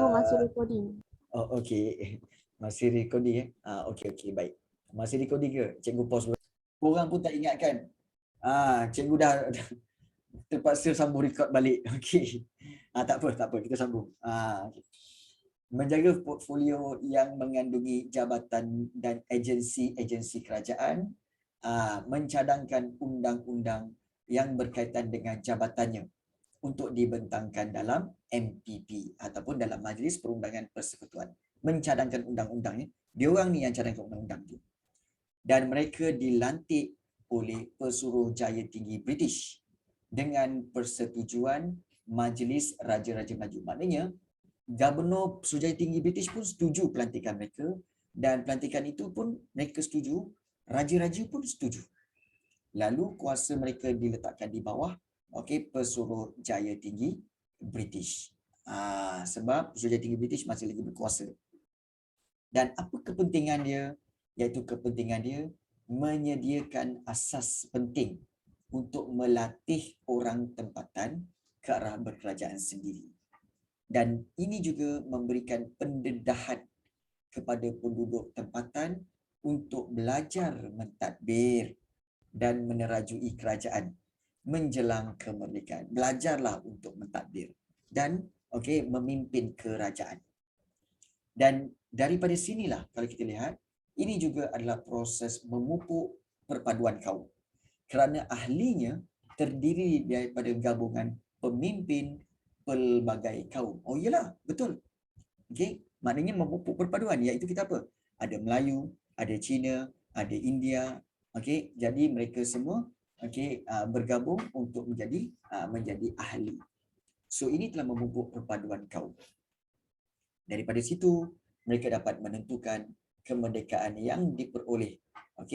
masih recording. Masih recording baik. Masih recording ke? Cikgu pause dulu. Korang pun tak ingatkan. Cikgu dah terpaksa sambung record balik. Tak apa, kita sambung. Menjaga portfolio yang mengandungi jabatan dan agensi kerajaan, mencadangkan undang-undang yang berkaitan dengan jabatannya untuk dibentangkan dalam MPP ataupun dalam Majlis Perundangan Persekutuan. Mencadangkan undang-undangnya. Diorang ni yang cadangkan undang-undang tu. Dan mereka dilantik oleh Pesuruhjaya Tinggi British dengan persetujuan Majlis Raja-Raja Melayu. Maknanya, Gubernur Pesuruhjaya Tinggi British pun setuju pelantikan mereka, dan pelantikan itu pun mereka setuju, Raja-Raja pun setuju. Lalu kuasa mereka diletakkan di bawah okey, Pesuruh Jaya Tinggi British. Sebab Pesuruh Jaya Tinggi British masih lagi berkuasa. Dan apa kepentingan dia? Iaitu kepentingan dia menyediakan asas penting untuk melatih orang tempatan ke arah berkerajaan sendiri. Dan ini juga memberikan pendedahan kepada penduduk tempatan untuk belajar mentadbir dan menerajui kerajaan menjelang kemerdekaan. Belajarlah untuk mentadbir dan memimpin kerajaan. Dan daripada sinilah kalau kita lihat, ini juga adalah proses memupuk perpaduan kaum. Kerana ahlinya terdiri daripada gabungan pemimpin pelbagai kaum. Oh iyalah, betul. Okey, maknanya memupuk perpaduan, iaitu kita apa? Ada Melayu, ada Cina, ada India. Okey, jadi mereka semua bergabung untuk menjadi ahli. So ini telah memupuk perpaduan kaum. Daripada situ mereka dapat menentukan kemerdekaan yang diperoleh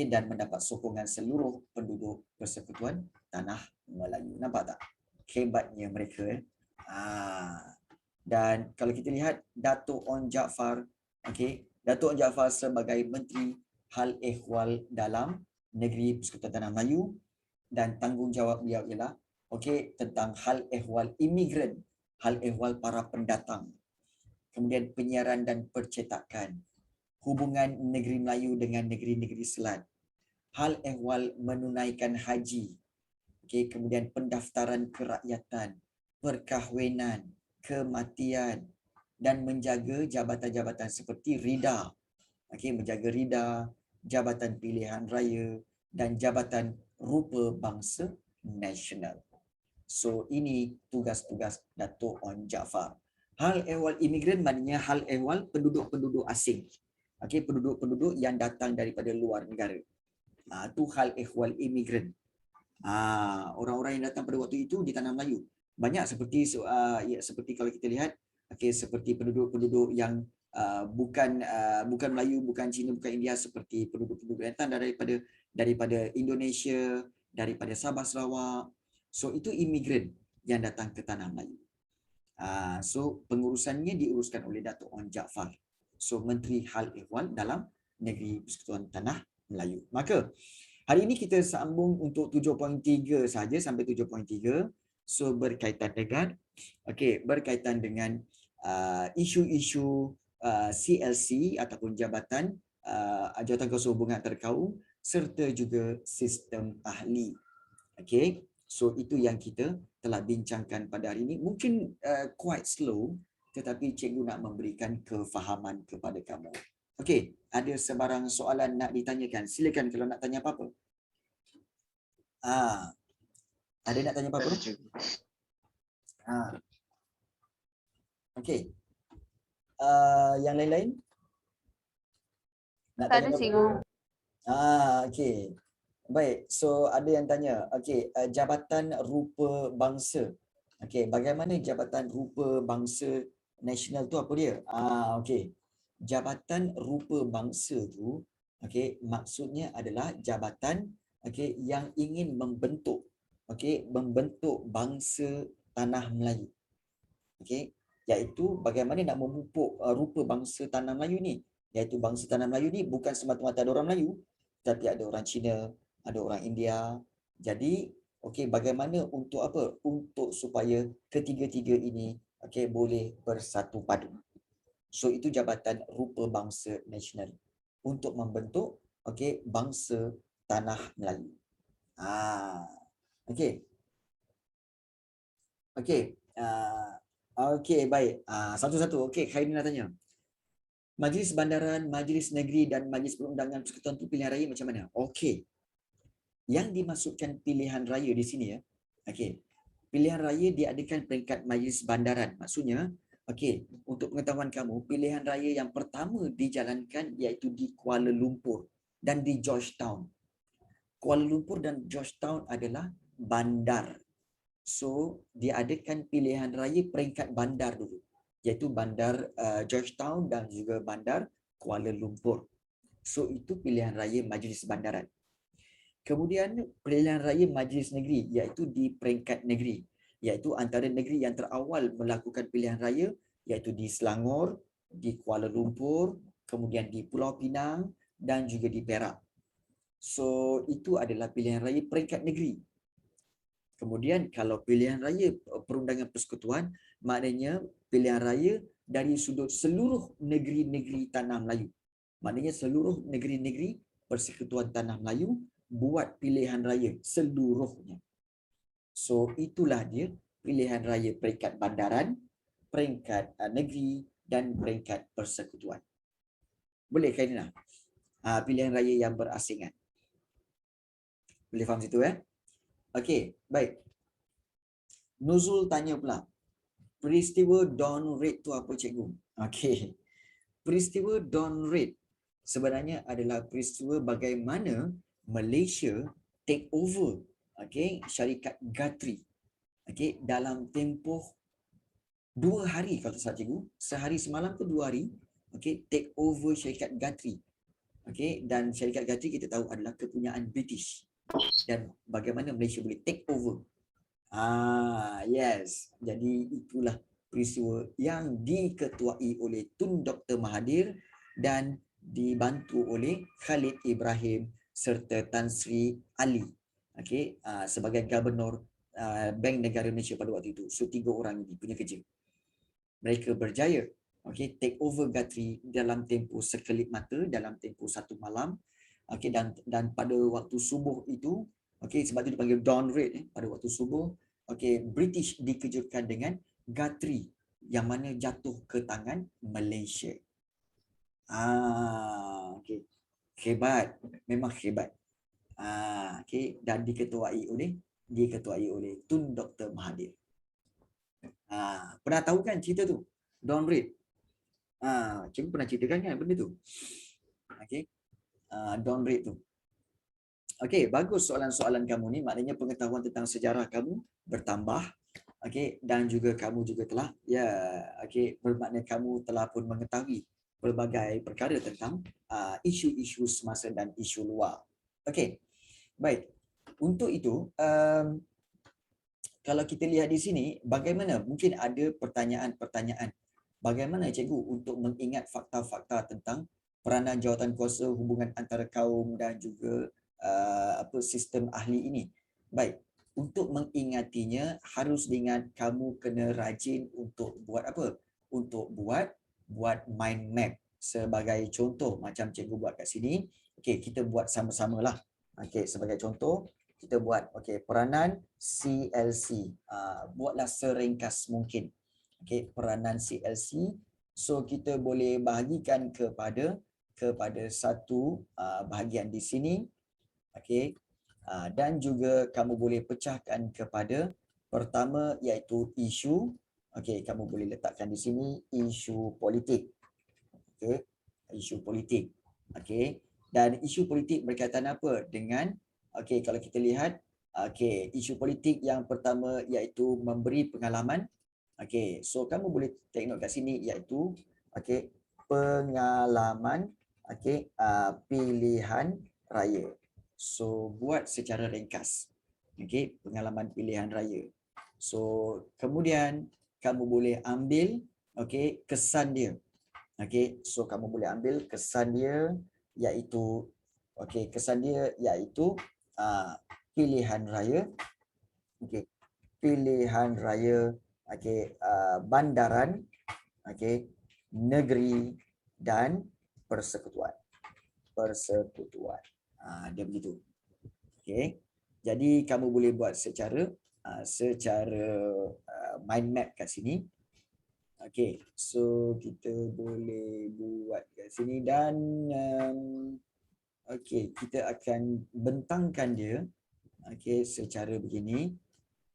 dan mendapat sokongan seluruh penduduk Persekutuan Tanah Melayu. Nampak tak hebatnya mereka? Dan kalau kita lihat Dato' Onn Jaafar, Dato' Onn Jaafar sebagai Menteri Hal Ehwal Dalam Negeri Persekutuan Tanah Melayu, dan tanggungjawab beliau ialah tentang hal ehwal imigran, hal ehwal para pendatang, kemudian penyiaran dan percetakan, hubungan negeri Melayu dengan negeri-negeri Selat, hal ehwal menunaikan haji, kemudian pendaftaran kerakyatan, perkahwinan, kematian, dan menjaga jabatan-jabatan seperti RIDA, menjaga RIDA, jabatan pilihan raya, dan jabatan rupa bangsa nasional. So ini tugas-tugas Dato' Onn Jaafar. Hal ehwal imigran maknanya hal ehwal penduduk-penduduk asing. Penduduk-penduduk yang datang daripada luar negara. Itu hal ehwal imigran. Orang-orang yang datang pada waktu itu di Tanah Melayu. Banyak seperti kalau kita lihat, seperti penduduk-penduduk yang bukan Melayu, bukan Cina, bukan India, seperti penduduk-penduduk yang datang daripada Indonesia, daripada Sabah Sarawak. So itu imigran yang datang ke Tanah Melayu. So pengurusannya diuruskan oleh Dato' Onn Jaafar. So Menteri Hal Ehwal Dalam Negeri Persekutuan Tanah Melayu. Maka hari ini kita sambung untuk 7.3 saja sampai 7.3. So berkaitan dengan isu-isu CLC ataupun Jabatan Kuasa Hubungan Antarakaum serta juga sistem ahli. So itu yang kita telah bincangkan pada hari ini. Mungkin quite slow, tetapi cikgu nak memberikan kefahaman kepada kamu. Ada sebarang soalan nak ditanyakan? Silakan kalau nak tanya apa-apa. Ada nak tanya apa-apa? Yang lain-lain? Nak Tak tanya ada, apa-apa? cikgu. Baik, so ada yang tanya, Jabatan Rupa Bangsa. Bagaimana Jabatan Rupa Bangsa Nasional tu apa dia? Jabatan Rupa Bangsa tu, maksudnya adalah jabatan yang ingin membentuk bangsa Tanah Melayu. Iaitu bagaimana nak memupuk rupa bangsa Tanah Melayu ni. Iaitu bangsa Tanah Melayu ni bukan semata-mata ada orang Melayu, tapi ada orang Cina, ada orang India. Jadi, bagaimana untuk apa? Untuk supaya ketiga-tiga ini boleh bersatu padu. So itu Jabatan Rupa Bangsa Nasional untuk membentuk bangsa Tanah Melayu. Baik. Satu-satu. Khairina nak tanya. Majlis Bandaran, Majlis Negeri dan Majlis Perundangan Persekutuan itu pilihan raya macam mana? Yang dimaksudkan pilihan raya di sini ya. Pilihan raya diadakan peringkat Majlis Bandaran. Maksudnya, untuk pengetahuan kamu, pilihan raya yang pertama dijalankan iaitu di Kuala Lumpur dan di Georgetown. Kuala Lumpur dan Georgetown adalah bandar. So, diadakan pilihan raya peringkat bandar dulu, iaitu bandar Georgetown dan juga bandar Kuala Lumpur. So, itu pilihan raya Majlis Bandaran. Kemudian pilihan raya majlis negeri iaitu di peringkat negeri, iaitu antara negeri yang terawal melakukan pilihan raya iaitu di Selangor, di Kuala Lumpur, kemudian di Pulau Pinang dan juga di Perak. So itu adalah pilihan raya peringkat negeri. Kemudian kalau pilihan raya perundangan persekutuan, maknanya pilihan raya dari sudut seluruh negeri-negeri tanah Melayu. Maknanya seluruh negeri-negeri persekutuan tanah Melayu buat pilihan raya seluruhnya. So itulah dia pilihan raya peringkat bandaran, peringkat negeri dan peringkat persekutuan. Boleh kan Nina? Pilihan raya yang berasingan. Boleh faham situ Okey, baik. Nuzul tanya pula. Peristiwa Dawn Raid tu apa cikgu? Okey. Peristiwa Dawn Raid sebenarnya adalah peristiwa bagaimana Malaysia take over syarikat Guthrie dalam tempoh 2 hari kalau tak salah cikgu, sehari semalam ke 2 hari take over syarikat Guthrie. Dan syarikat Guthrie kita tahu adalah kepunyaan British, dan bagaimana Malaysia boleh take over. Yes, jadi itulah peristiwa yang diketuai oleh Tun Dr. Mahathir dan dibantu oleh Khalid Ibrahim serta Tan Sri Ali sebagai Gubernur Bank Negara Malaysia pada waktu itu. So 3 orang ini punya kerja. Mereka berjaya take over Guthrie dalam tempoh sekelip mata, dalam tempoh 1 malam. Dan pada waktu subuh itu, sebab itu dipanggil Dawn Raid, pada waktu subuh, British dikejutkan dengan Guthrie yang mana jatuh ke tangan Malaysia. Hebat, memang hebat. Dan diketuai oleh Tun Dr. Mahathir. Pernah tahu kan cerita tu? Dawn Raid. Cikgu pernah ceritakan kan benda tu? Dawn Raid tu. Bagus soalan-soalan kamu ni, maknanya pengetahuan tentang sejarah kamu bertambah. Dan juga kamu juga telah bermakna kamu telah pun mengetahui pelbagai perkara tentang isu-isu semasa dan isu luar. Baik. Untuk itu, kalau kita lihat di sini, bagaimana mungkin ada pertanyaan-pertanyaan. Bagaimana cikgu untuk mengingat fakta-fakta tentang peranan jawatan kuasa hubungan antara kaum dan juga sistem ahli ini. Baik, untuk mengingatinya harus diingat kamu kena rajin untuk buat apa? Untuk buat mind map. Sebagai contoh macam cikgu buat kat sini, kita buat sama-samalah. Sebagai contoh, kita buat peranan CLC. Buatlah seringkas mungkin. Peranan CLC. So kita boleh bahagikan kepada satu bahagian di sini. Dan juga kamu boleh pecahkan kepada pertama iaitu isu. Kamu boleh letakkan di sini isu politik. Isu politik. Dan isu politik berkaitan apa dengan kalau kita lihat isu politik yang pertama iaitu memberi pengalaman. So kamu boleh tengok kat sini iaitu pengalaman pilihan raya. So buat secara ringkas. Pengalaman pilihan raya. So kemudian kamu boleh ambil kesan dia. So kamu boleh ambil kesan dia iaitu pilihan raya. Pilihan raya bandaran, negeri dan persekutuan. Dia begitu. Jadi kamu boleh buat secara mind map kat sini. So kita boleh buat kat sini dan kita akan bentangkan dia secara begini.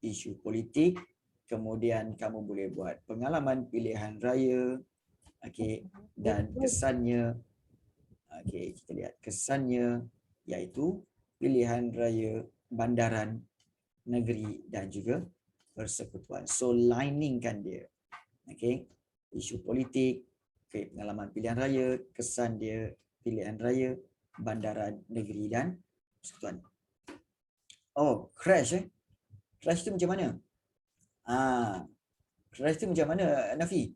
Isu politik, kemudian kamu boleh buat pengalaman pilihan raya, dan kesannya. Kita lihat kesannya iaitu pilihan raya bandaran, negeri dan juga persekutuan. So liningkan dia. Isu politik, pengalaman pilihan raya, kesan dia, pilihan raya, bandaran, negeri dan persekutuan. Oh, crash Crash tu macam mana? Crash tu macam mana, Nafi?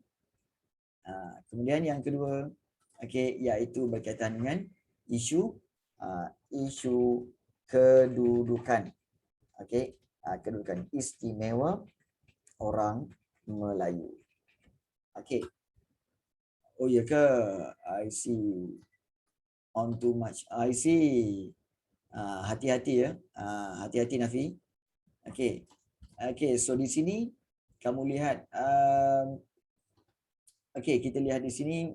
Kemudian yang kedua, okey, iaitu berkaitan dengan isu isu kedudukan. Okey, kedudukan istimewa orang Melayu. Okey. Oh ya ke? I see. On too much. I see. Hati-hati ya. Hati-hati Nafi. Okey. Okey, so di sini kamu lihat okey, kita lihat di sini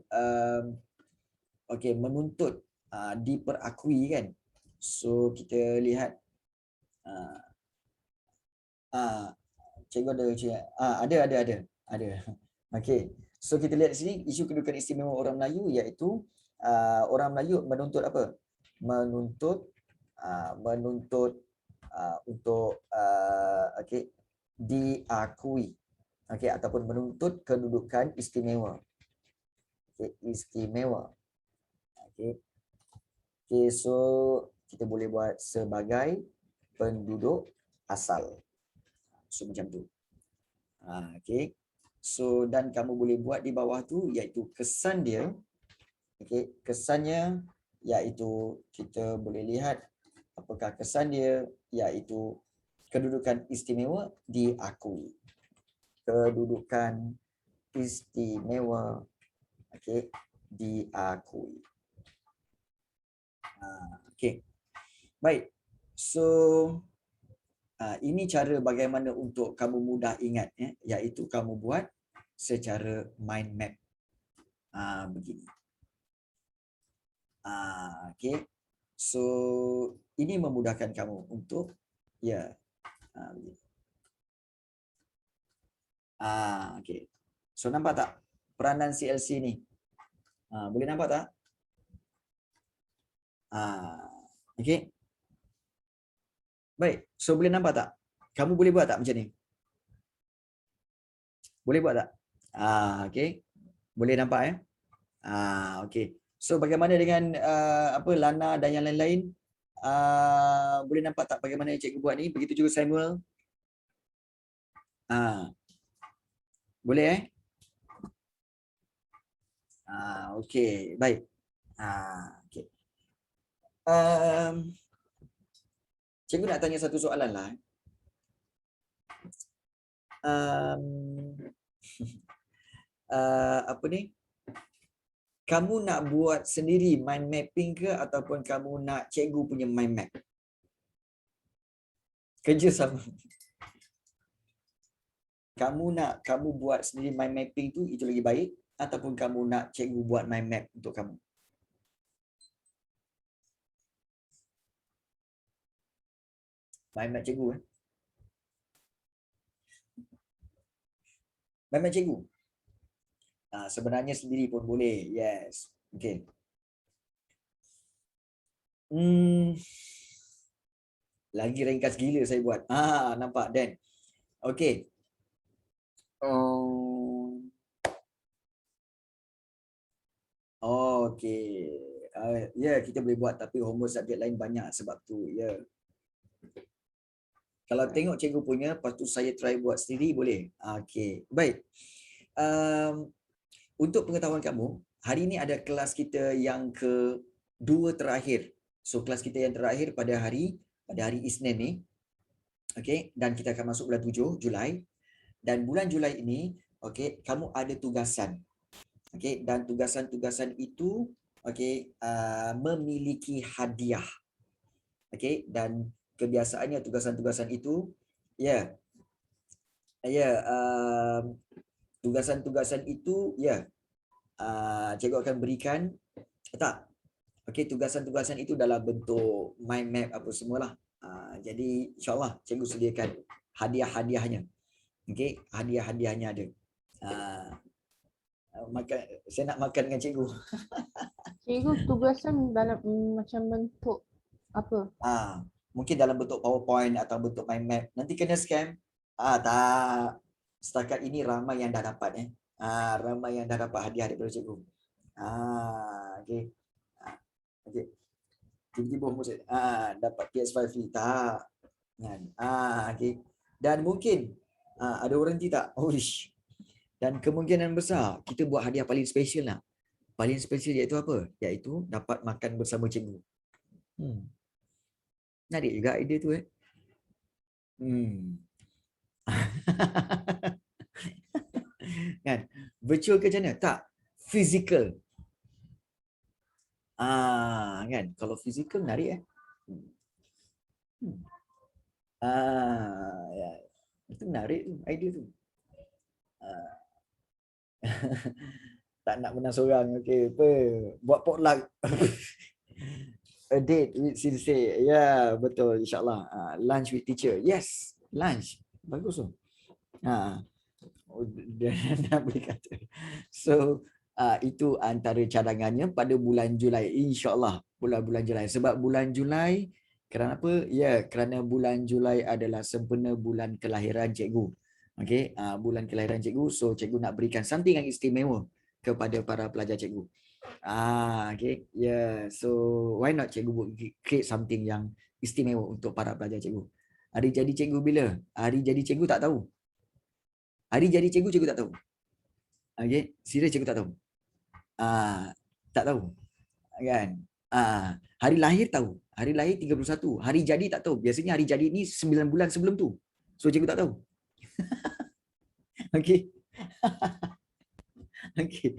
okey, menuntut diperakui kan. So kita lihat cikgu ada. Okey. So kita lihat di sini isu kedudukan istimewa orang Melayu iaitu orang Melayu menuntut apa? Menuntut untuk okey, diakui. Okey, ataupun menuntut kedudukan istimewa. Okey, istimewa. Okey. Okey, so kita boleh buat sebagai penduduk asal. So macam tu. Okey. So dan kamu boleh buat di bawah tu iaitu kesan dia. Okey, kesannya iaitu kita boleh lihat apakah kesan dia iaitu kedudukan istimewa diakui. Kedudukan istimewa okey, diakui. Okey. Baik. So ini cara bagaimana untuk kamu mudah ingat iaitu kamu buat secara mind map. Begini. Okey. So ini memudahkan kamu untuk begini. Okey. So nampak tak peranan CLC ni? Boleh nampak tak? Okey. Baik. So boleh nampak tak? Kamu boleh buat tak macam ni? Boleh buat tak? Okey. Boleh nampak okey. So bagaimana dengan Lana dan yang lain-lain? Boleh nampak tak bagaimana cikgu buat ni? Begitu juga Samuel. Boleh okey, baik. Okey. Cikgu nak tanya satu soalan lah. Apa ni? Kamu nak buat sendiri mind mapping ke ataupun kamu nak cikgu punya mind map? Kerja sama. Kamu buat sendiri mind mapping tu itu lagi baik ataupun kamu nak cikgu buat mind map untuk kamu? Mind map cikgu Mind map cikgu? Sebenarnya sendiri pun boleh. Yes. Okey. Lagi ringkas gila saya buat. Nampak Dan. Okey. Okey. Kita boleh buat tapi homework subjek lain banyak sebab tu. Kalau tengok cikgu punya, lepas tu saya try buat sendiri boleh. Okey. Baik. Untuk pengetahuan kamu, hari ini ada kelas kita yang kedua terakhir. So kelas kita yang terakhir pada hari Isnin ni. Okey, dan kita akan masuk bulan 7 Julai. Dan bulan Julai ini, okey, kamu ada tugasan. Okey, dan tugasan-tugasan itu memiliki hadiah. Okey, dan kebiasaannya tugasan-tugasan itu tugasan-tugasan itu cikgu akan berikan okey, tugasan-tugasan itu dalam bentuk mind map apa semualah. Jadi insya-Allah cikgu sediakan hadiah-hadiahnya. Okey, hadiah-hadiahnya ada. Saya nak makan dengan cikgu. Cikgu, tugasan dalam macam bentuk apa? Mungkin dalam bentuk PowerPoint atau bentuk mind map. Nanti kena scam. Tak. Setakat ini ramai yang dah dapat ramai yang dah dapat hadiah daripada cikgu. Okey. Okey. Tiba-tiba dapat PS5 free. Tak. Kan? Okay. Dan mungkin ada warranty tak? Uish. Dan kemungkinan besar kita buat hadiah paling special lah. Paling special iaitu apa? Iaitu dapat makan bersama cikgu. Menarik juga idea tu Kan? Virtual ke macam mana? Tak. Physical. Kan? Kalau physical menarik Ya. Itu menarik tu, idea tu. Tak nak menang seorang. Okey, apa? Buat potluck. A date with Sensei. Ya, betul, insyaAllah. Lunch with teacher. Yes, lunch. Bagus tu. Dia nak boleh kata. So, itu antara cadangannya pada bulan Julai. InsyaAllah bulan Julai. Sebab bulan Julai, kerana apa? Ya, kerana bulan Julai adalah sempena bulan kelahiran cikgu. Okey, bulan kelahiran cikgu. So, cikgu nak berikan something yang istimewa kepada para pelajar cikgu. Okay. Yeah. So, why not cikgu create something yang istimewa untuk para pelajar cikgu? Hari jadi cikgu bila? Hari jadi cikgu tak tahu. Hari jadi cikgu, cikgu tak tahu. Okay. Serius cikgu tak tahu. Tak tahu. Kan? Hari lahir tahu. Hari lahir 31. Hari jadi tak tahu. Biasanya hari jadi ni 9 bulan sebelum tu. So, cikgu tak tahu. Okay. Okay.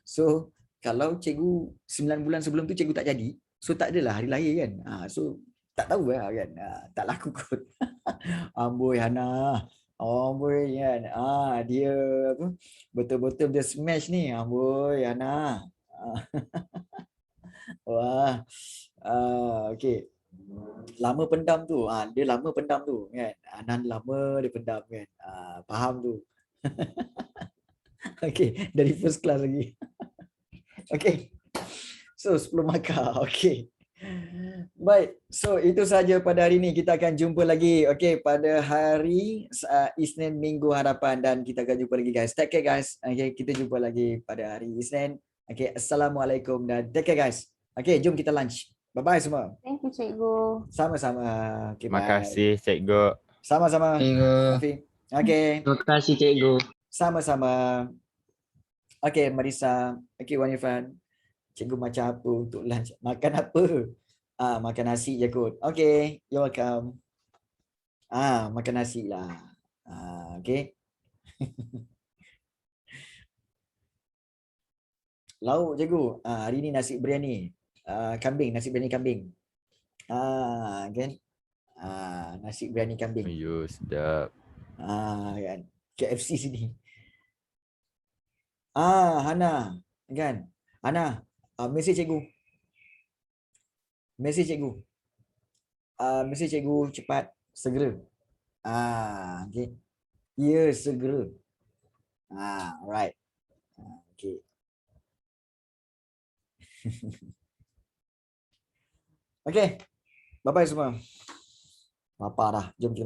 So, kalau cikgu 9 bulan sebelum tu cikgu tak jadi, so tak adalah hari lahir kan. So, tak tahu lah kan. Tak laku kot. Amboi Hana. Amboi kan. Dia apa? Betul-betul dia smash ni. Amboi Hana. Wah. Okay. Lama pendam tu. Dia lama pendam tu kan. Anan lama dia pendam kan. Faham tu. Okay, dari first class lagi. Okay. So, 10 markah. Okay. Baik. So, itu saja pada hari ini. Kita akan jumpa lagi. Okay, pada hari Isnin minggu hadapan. Dan kita akan jumpa lagi guys. Take care guys. Okay, kita jumpa lagi pada hari Isnin. Okay, Assalamualaikum dan take care guys. Okay, jom kita lunch. Bye-bye semua. Thank you, cikgu. Sama-sama. Okay, Terima bye. kasih cikgu. Sama-sama. Afi. Okay. Terima kasih cikgu. Sama-sama. Okay, Marisa. Okay, Wan Irfan. Cikgu macam apa untuk lunch? Makan apa? Makan nasi je kot. Okay, you're welcome. Makan nasi lah. Okay. Lauk cikgu. Hari ni nasi biryani. Kambing, nasi biryani kambing. Kan? Nasi biryani kambing. Ayuh, sedap. Kan? KFC sini. Hana. Kan? Hana. Mesej cikgu. Mesej cikgu. Mesej cikgu cepat. Segera. Okay. Ya, segera. Alright. Okay. Okay. Bye-bye semua. Lapar dah. Jom kita